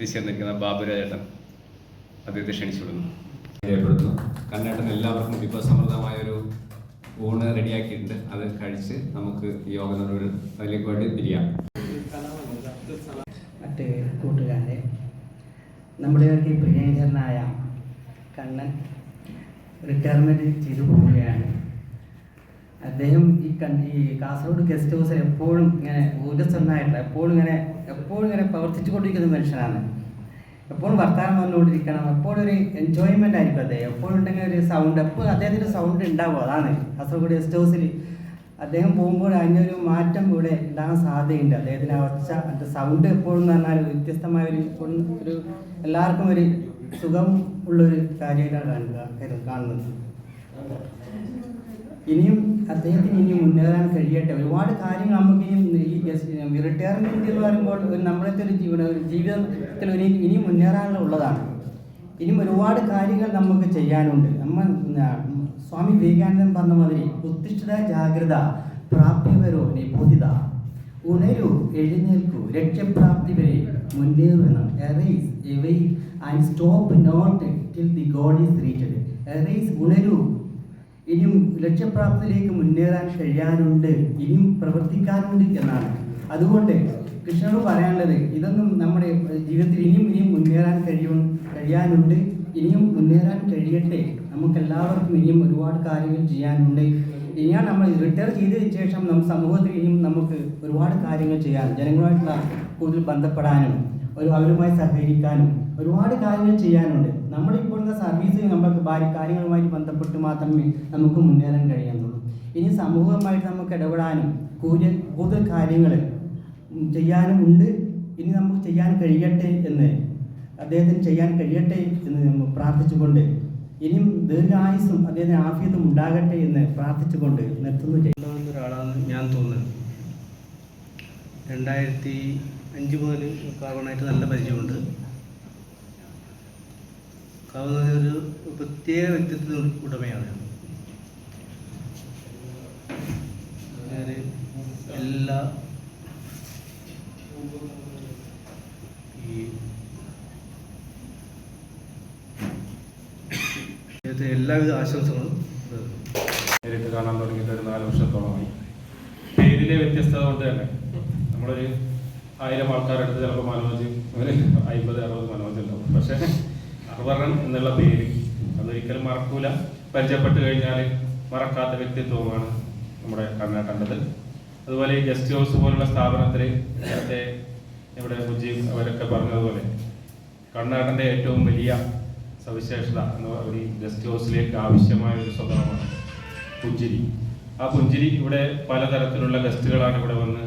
എത്തിച്ചേർന്നിരിക്കുന്ന ബാബുരാജേട്ടൻ അദ്ദേഹത്തെ ക്ഷണിച്ചുവിടുന്നു. ചെയ്യപ്പെടുന്നു. കണ്ണേട്ടൻ എല്ലാവർക്കും വിഭവസമൃദ്ധമായൊരു ഊണ് റെഡിയാക്കിയിട്ടുണ്ട്. അത് കഴിച്ച് നമുക്ക് യോഗ അതിലേക്ക് വേണ്ടി തിരിയാം. മറ്റ് കൂട്ടുകാരെ, നമ്മുടെയൊക്കെ പ്രിയങ്കരനായ കണ്ണൻ റിട്ടയർമെൻറ്റ് ചെയ്തു പോവുകയാണ്. അദ്ദേഹം ഈ കാസർഗോഡ് ഗസ്റ്റ് ഹൗസിൽ എപ്പോഴും ഇങ്ങനെ ഊർജ്ജസ്വലനായിട്ടുള്ള എപ്പോഴും ഇങ്ങനെ പ്രവർത്തിച്ചുകൊണ്ടിരിക്കുന്ന മനുഷ്യനാണ്. എപ്പോഴും വർത്തമാനം വന്നുകൊണ്ടിരിക്കണം, എപ്പോഴും ഒരു എൻജോയ്മെൻ്റ് ആയിരിക്കും അദ്ദേഹം. എപ്പോഴും ഉണ്ടെങ്കിൽ ഒരു സൗണ്ട്, എപ്പോഴും അദ്ദേഹത്തിൻ്റെ സൗണ്ട് ഉണ്ടാവും. അതാണ് കാസർഗോഡ് ഗസ്റ്റ് ഹൗസിൽ അദ്ദേഹം പോകുമ്പോൾ അതിൻ്റെ മാറ്റം ഇവിടെ ഉണ്ടാകാൻ സാധ്യതയുണ്ട്. അദ്ദേഹത്തിൻ്റെ ഒച്ച, അതിൻ്റെ സൗണ്ട് എപ്പോഴും എന്ന് പറഞ്ഞാൽ വ്യത്യസ്തമായ ഒരു എല്ലാവർക്കും ഒരു സുഖം ഉള്ളൊരു കാര്യമായിട്ടാണ് കാണുന്നത്. ഇനിയും അദ്ദേഹത്തിന് ഇനിയും മുന്നേറാൻ കഴിയട്ടെ. ഒരുപാട് കാര്യങ്ങൾ നമുക്ക് ഈ റിട്ടയർമെൻറ്റ് എന്ന് പറയുമ്പോൾ നമ്മളത്തെ ഒരു ജീവിതത്തിൽ ഇനിയും മുന്നേറാനുള്ളതാണ്. ഇനിയും ഒരുപാട് കാര്യങ്ങൾ നമുക്ക് ചെയ്യാനുണ്ട്. സ്വാമി വിവേകാനന്ദൻ പറഞ്ഞ മാതിരി ഉത്തിഷ്ഠിത ജാഗ്രത പ്രാപ്തിവരോ നിബോധിത, ഉണരൂ എഴുന്നേൽക്കൂ ലക്ഷ്യപ്രാപ്തി വരെ മുന്നേറുന്നു. Erase away and stop not till the goal is reached. Erase ഉണരൂ, ഇനിയും ലക്ഷ്യപ്രാപ്തിയിലേക്ക് മുന്നേറാൻ കഴിയാനുണ്ട്, ഇനിയും പ്രവർത്തിക്കാനുണ്ട് എന്നാണ്. അതുകൊണ്ട് കൃഷ്ണനോട് പറയാനുള്ളത് ഇതൊന്നും നമ്മുടെ ജീവിതത്തിൽ ഇനിയും മുന്നേറാൻ കഴിയാനുണ്ട്, ഇനിയും മുന്നേറാൻ കഴിയട്ടെ. നമുക്കെല്ലാവർക്കും ഇനിയും ഒരുപാട് കാര്യങ്ങൾ ചെയ്യാനുണ്ട്. ഇനിയാണ് നമ്മൾ റിട്ടയർ ചെയ്തതിന് ശേഷം നമ്മുടെ സമൂഹത്തിൽ ഇനിയും നമുക്ക് ഒരുപാട് കാര്യങ്ങൾ ചെയ്യാൻ, ജനങ്ങളുമായിട്ടുള്ള കൂടുതൽ ബന്ധപ്പെടാനും അവരുമായി സഹകരിക്കാനും ഒരുപാട് കാര്യങ്ങൾ ചെയ്യാനുണ്ട്. നമ്മളിപ്പോഴത്തെ സർവീസിൽ നമുക്ക് കാര്യങ്ങളുമായി ബന്ധപ്പെട്ട് മാത്രമേ നമുക്ക് മുന്നേറാൻ കഴിയുന്നുള്ളൂ. ഇനി സമൂഹമായിട്ട് നമുക്ക് ഇടപെടാനും കൂടുതൽ കാര്യങ്ങൾ ചെയ്യാനും ഉണ്ട്. ഇനി നമുക്ക് ചെയ്യാൻ കഴിയട്ടെ എന്ന് അദ്ദേഹത്തിന് ചെയ്യാൻ കഴിയട്ടെ എന്ന് നമ്മൾ പ്രാർത്ഥിച്ചുകൊണ്ട് ഇനിയും ദീർഘായുസ്സും അദ്ദേഹത്തിന് ആഫിയത്തും ഉണ്ടാകട്ടെ എന്ന് പ്രാർത്ഥിച്ചുകൊണ്ട് നിർത്തുന്നു. ചെയ്യുന്ന ഒരാളാണ് ഞാൻ തോന്നുന്നത്. 2005 മുതൽ കാവണായിട്ട് നല്ല പരിചയമുണ്ട്. കാവണ ഒരു പ്രത്യേക വ്യക്തിത്വ ഉടമയാണ്. എല്ലാ എല്ലാവിധ ആശംസകളും. നേരിട്ട് കാണാൻ തുടങ്ങിയിട്ട് ഒരു 4 വർഷത്തോളമായി. പേരിലെ വ്യത്യസ്തത കൊണ്ട് തന്നെ നമ്മളൊരു 1000 ആൾക്കാരെടുത്ത് ചിലപ്പോൾ മനോജ് 50-60 മനോജ് ഉണ്ടാവും. പക്ഷേ അർവറൻ എന്നുള്ള പേര് അതൊരിക്കലും മറക്കൂല. പരിചയപ്പെട്ട് കഴിഞ്ഞാൽ മറക്കാത്ത വ്യക്തിത്വമാണ് നമ്മുടെ കണ്ണേട്ടൻ്റെത്. അതുപോലെ ഈ ഗസ്റ്റ് ഹൗസ് പോലുള്ള സ്ഥാപനത്തിൽ നേരത്തെ ഇവിടെ മുജീബ് അവരൊക്കെ പറഞ്ഞതുപോലെ കണ്ണേട്ടൻ്റെ ഏറ്റവും വലിയ സവിശേഷത എന്ന് ഒരു ഗസ്റ്റ് ഹൗസിലേക്ക് ആവശ്യമായ ഒരു സ്വഭാവമാണ് പുഞ്ചിരി. ആ പുഞ്ചിരി ഇവിടെ പലതരത്തിലുള്ള ഗസ്റ്റുകളാണ് ഇവിടെ വന്ന്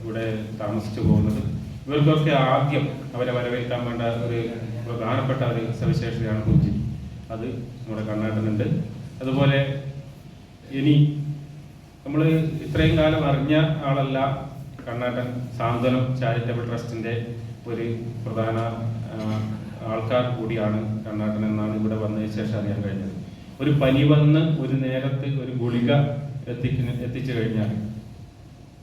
ഇവിടെ താമസിച്ചു പോകുന്നത്. ഇവർക്കൊക്കെ ആദ്യം അവരെ വരവേൽക്കാൻ വേണ്ട ഒരു പ്രധാനപ്പെട്ട ഒരു സവിശേഷതയാണ് പുഞ്ചിരി. അത് നമ്മുടെ കണ്ണേട്ടനുണ്ട്. അതുപോലെ ഇനി നമ്മൾ ഇത്രയും കാലം അറിഞ്ഞ ആളല്ല കണ്ണേട്ടൻ സാന്ത്വനം ചാരിറ്റബിൾ ട്രസ്റ്റിൻ്റെ ഒരു പ്രധാന ആൾക്കാർ കൂടിയാണ് കണ്ണേട്ടൻ എന്നാണ് ഇവിടെ വന്നതിന് ശേഷം അറിയാൻ കഴിഞ്ഞത്. ഒരു പനി വന്ന് ഒരു നേരത്ത് ഒരു ഗുളിക എത്തിച്ചു കഴിഞ്ഞാൽ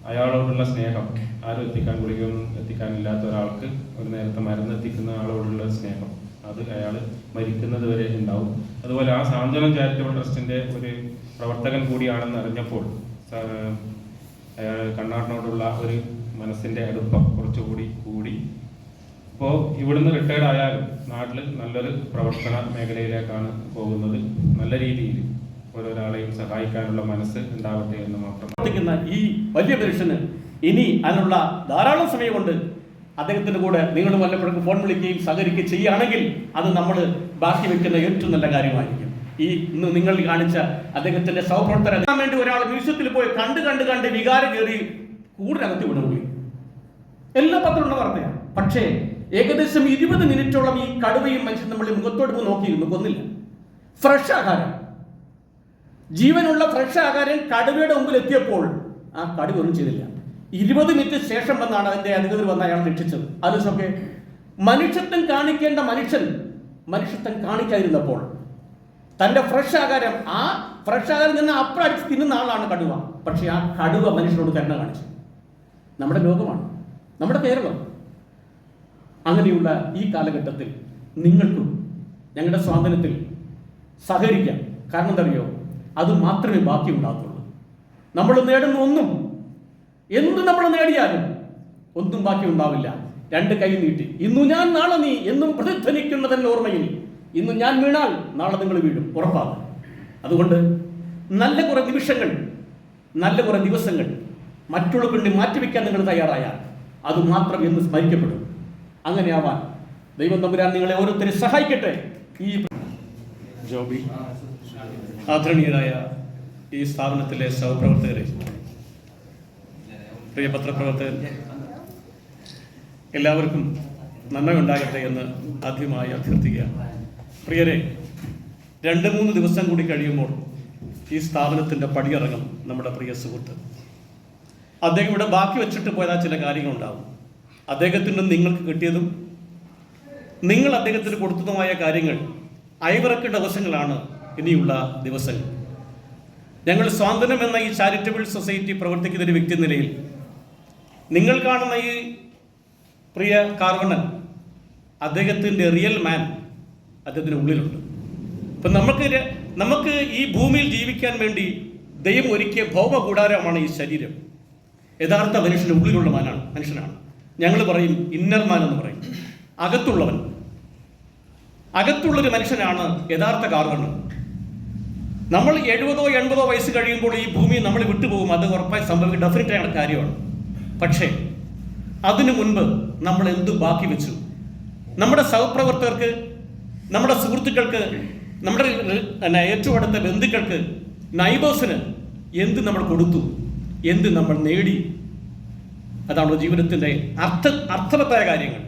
അയാളോടുള്ള സ്നേഹം ആരും ഗുളികയൊന്നും എത്തിക്കാനില്ലാത്ത ഒരാൾക്ക് ഒരു നേരത്തെ മരുന്ന് എത്തിക്കുന്ന ആളോടുള്ള സ്നേഹം അത് അയാൾ മരിക്കുന്നത് വരെ ഉണ്ടാവും. അതുപോലെ ആ സാന്ത്വനം ചാരിറ്റബിൾ ട്രസ്റ്റിൻ്റെ ഒരു പ്രവർത്തകൻ കൂടിയാണെന്ന് അറിഞ്ഞപ്പോൾ അയാൾ കണ്ണേട്ടനോടുള്ള ഒരു മനസ്സിൻ്റെ അടുപ്പം കുറച്ചുകൂടി കൂടി. ഇപ്പോൾ ഇവിടുന്ന് റിട്ടയർഡ് ആയാലും നാട്ടിൽ നല്ലൊരു പ്രവർത്തന മേഖലയിലേക്കാണ് പോകുന്നത്. നല്ല രീതിയിൽ ഓരോരാളെയും സഹായിക്കാനുള്ള മനസ്സ് ഉണ്ടാവട്ടെ എന്ന് മാത്രം. പ്രവർത്തിക്കുന്ന ഈ വലിയ മനുഷ്യന് ഇനി അതിനുള്ള ധാരാളം സമയമുണ്ട്. അദ്ദേഹത്തിൻ്റെ കൂടെ നിങ്ങൾ വല്ലപ്പോഴൊക്കെ ഫോൺ വിളിക്കുകയും സഹകരിക്കുകയും ചെയ്യുകയാണെങ്കിൽ അത് നമ്മൾ ബാക്കി വെക്കുന്ന ഏറ്റവും നല്ല കാര്യമായിരിക്കും. ഇന്ന് നിങ്ങൾ കാണിച്ച അദ്ദേഹത്തിന്റെ സഹപ്രവർത്തകർ വേണ്ടി ഒരാൾ മ്യൂസിയത്തിൽ പോയി കണ്ട് വികാരം കയറി കൂടുതലകത്തി വിടുകയും എല്ലാ പത്രമുള്ള വാർത്തയാണ്. പക്ഷേ ഏകദേശം 20 മിനിറ്റോളം ഈ കടുവയും മനുഷ്യൻ നമ്മൾ മുഖത്തോട് നോക്കിയിരുന്നു, കൊന്നില്ല. ഫ്രഷ് ആഹാരം, ജീവനുള്ള ഫ്രഷ് ആഹാരം കടുവയുടെ മുമ്പിൽ എത്തിയപ്പോൾ ആ കടുവ ഒന്നും ചെയ്തില്ല. 20 മിനിറ്റ് ശേഷം വന്നാണ് അതിന്റെ അധികൃതർ വന്ന് അയാൾ രക്ഷിച്ചത്. അതൊക്കെ മനുഷ്യത്വം കാണിക്കേണ്ട മനുഷ്യത്വം കാണിക്കാതിരുന്നപ്പോൾ തന്റെ ഫ്രഷ് ആഹാരം നിന്ന് അപ്പുറടിച്ച് തിന്നുന്ന ആളാണ് കടുവ. പക്ഷെ ആ കടുവ മനുഷ്യരോട് കരുണ കാണിച്ചു. നമ്മുടെ ലോകമാണ്, നമ്മുടെ കേരളം. അങ്ങനെയുള്ള ഈ കാലഘട്ടത്തിൽ നിങ്ങൾക്കും ഞങ്ങളുടെ സ്വാതന്ത്ര്യത്തിൽ സഹകരിക്കാം. കാരണം എന്തറിയോ, അത് മാത്രമേ ബാക്കി ഉണ്ടാകുള്ളൂ. നമ്മൾ നേടുന്ന ഒന്നും, എന്ത് നമ്മൾ നേടിയാലും ഒന്നും ബാക്കി ഉണ്ടാവില്ല. രണ്ട് കൈ നീട്ടി ഇന്നു ഞാൻ നാളെ നീ എന്നും പ്രതിധ്വനിക്കുന്നതൻ ഓർമ്മയിൽ, ഇന്ന് ഞാൻ വീണാൽ നാളെ നിങ്ങൾ വീഴും, ഉറപ്പാണ്. അതുകൊണ്ട് നല്ല കുറെ നിമിഷങ്ങൾ, നല്ല കുറെ ദിവസങ്ങൾ മറ്റുള്ളവർക്ക് വേണ്ടി മാറ്റിവെക്കാൻ നിങ്ങൾ തയ്യാറായാൽ അത് മാത്രം എന്ന് സ്മരിക്കപ്പെടും. അങ്ങനെയാവാൻ ദൈവം തമ്പുരാൻ നിങ്ങളെ ഓരോരുത്തരെ സഹായിക്കട്ടെ. ഈ ജോബി, ആദരണീയരായ ഈ സ്ഥാപനത്തിലെ സഹപ്രവർത്തകരെ, പ്രിയ പത്രപ്രവർത്തകർ, എല്ലാവർക്കും നന്മയുണ്ടാകട്ടെ എന്ന് ആദ്യമായി അഭ്യർത്ഥിക്കുക. പ്രിയരെ, 2-3 ദിവസം കൂടി കഴിയുമ്പോൾ ഈ സ്ഥാപനത്തിൻ്റെ പടിയിറങ്ങും നമ്മുടെ പ്രിയ സുഹൃത്ത്. അദ്ദേഹം ഇവിടെ ബാക്കി വെച്ചിട്ട് പോയാൽ ചില കാര്യങ്ങളുണ്ടാവും. അദ്ദേഹത്തിന് നിങ്ങൾക്ക് കിട്ടിയതും നിങ്ങൾ അദ്ദേഹത്തിന് കൊടുത്തതുമായ കാര്യങ്ങൾ അയവിറക്കേണ്ട ദിവസങ്ങളാണ് ഇനിയുള്ള ദിവസങ്ങൾ. ഞങ്ങൾ സ്വാതന്ത്ര്യം എന്ന ഈ ചാരിറ്റബിൾ സൊസൈറ്റി പ്രവർത്തിക്കുന്ന ഒരു വ്യക്തി നിലയിൽ നിങ്ങൾ കാണുന്ന ഈ പ്രിയ കാർവണൻ, അദ്ദേഹത്തിൻ്റെ റിയൽ മാൻ അദ്ദേഹത്തിൻ്റെ ഉള്ളിലുണ്ട്. ഇപ്പം നമുക്ക് ഈ ഭൂമിയിൽ ജീവിക്കാൻ വേണ്ടി ദൈവം ഒരുക്കിയ ഭൗമ കൂടാരമാണ് ഈ ശരീരം. യഥാർത്ഥ മനുഷ്യൻ്റെ ഉള്ളിലുള്ള മനുഷ്യനാണ്. ഞങ്ങൾ പറയും ഇന്നർ മാൻ എന്ന് പറയും. അകത്തുള്ളൊരു മനുഷ്യനാണ് യഥാർത്ഥ കാർവണൻ. നമ്മൾ 70-80 വയസ്സ് കഴിയുമ്പോൾ ഈ ഭൂമി നമ്മൾ വിട്ടുപോകും. അത് ഉറപ്പായി സംഭവിക്കും, ഡെഫിനറ്റായ കാര്യമാണ്. പക്ഷേ അതിനു മുൻപ് നമ്മൾ എന്ത് ബാക്കി വെച്ചു? നമ്മുടെ സഹപ്രവർത്തകർക്ക്, നമ്മുടെ സുഹൃത്തുക്കൾക്ക്, നമ്മുടെ ഏറ്റവും അടുത്ത ബന്ധുക്കൾക്ക്, നൈബേഴ്സിന് എന്ത് നമ്മൾ കൊടുത്തു, എന്ത് നമ്മൾ നേടി? അതാണ് ജീവിതത്തിൻ്റെ അർത്ഥവത്തായ കാര്യങ്ങൾ.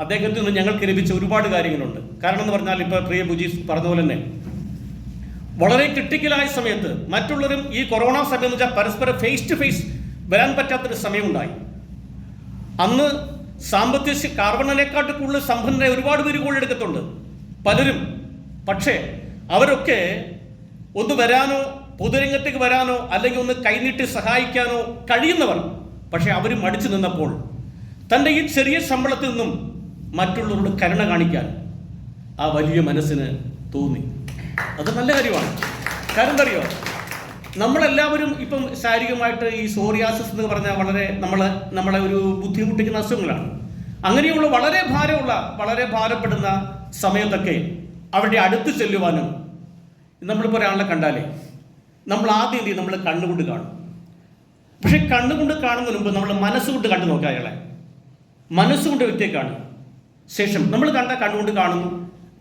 അദ്ദേഹത്തിൽ നിന്ന് ഞങ്ങൾക്ക് ലഭിച്ച ഒരുപാട് കാര്യങ്ങളുണ്ട്. കാരണം എന്ന് പറഞ്ഞാൽ ഇപ്പോൾ പ്രിയ ബുജീസ് പറഞ്ഞ പോലെ തന്നെ വളരെ ക്രിട്ടിക്കലായ സമയത്ത് മറ്റുള്ളവരും ഈ കൊറോണ സമയം എന്ന് വെച്ചാൽ പരസ്പരം ഫേസ് ടു ഫേസ് വരാൻ പറ്റാത്തൊരു സമയമുണ്ടായി. അന്ന് സാമ്പത്തിക കാർബണിനെക്കാട്ട് കൂടുതൽ സമ്പന്നരെ ഒരുപാട് പേര് കൂടെടുക്കത്തുണ്ട് പലരും. പക്ഷേ അവരൊക്കെ ഒന്ന് വരാനോ പൊതുരംഗത്തേക്ക് വരാനോ അല്ലെങ്കിൽ ഒന്ന് കൈനീട്ടി സഹായിക്കാനോ കഴിയുന്നവർ, പക്ഷെ അവർ മടിച്ചു നിന്നപ്പോൾ തൻ്റെ ഈ ചെറിയ ശമ്പളത്തിൽ നിന്നും മറ്റുള്ളവരോട് കരുണ കാണിക്കാൻ ആ വലിയ മനസ്സിന് തോന്നി. അത് നല്ല കാര്യമാണ്. കാരണം എന്താ അറിയോ, നമ്മളെല്ലാവരും ഇപ്പം ശാരീരികമായിട്ട് ഈ സോറിയാസിസ് എന്ന് പറഞ്ഞാൽ വളരെ നമ്മളെ ഒരു ബുദ്ധിമുട്ടിക്കുന്ന അസുഖങ്ങളാണ്. അങ്ങനെയുള്ള വളരെ ഭാരപ്പെടുന്ന സമയത്തൊക്കെ അവരുടെ അടുത്ത് ചെല്ലുവാനും, നമ്മളിപ്പോൾ ഒരാളെ കണ്ടാലേ നമ്മൾ ആദ്യം എന്ത് ചെയ്യും, നമ്മൾ കണ്ണുകൊണ്ട് കാണും. പക്ഷെ കണ്ണുകൊണ്ട് കാണുന്നതിന് മുമ്പ് നമ്മൾ മനസ്സുകൊണ്ട് കണ്ടു നോക്കുക. അയാളെ മനസ്സുകൊണ്ട് വ്യക്തിയെ കാണും. ശേഷം നമ്മൾ കണ്ണുകൊണ്ട് കാണുന്നു,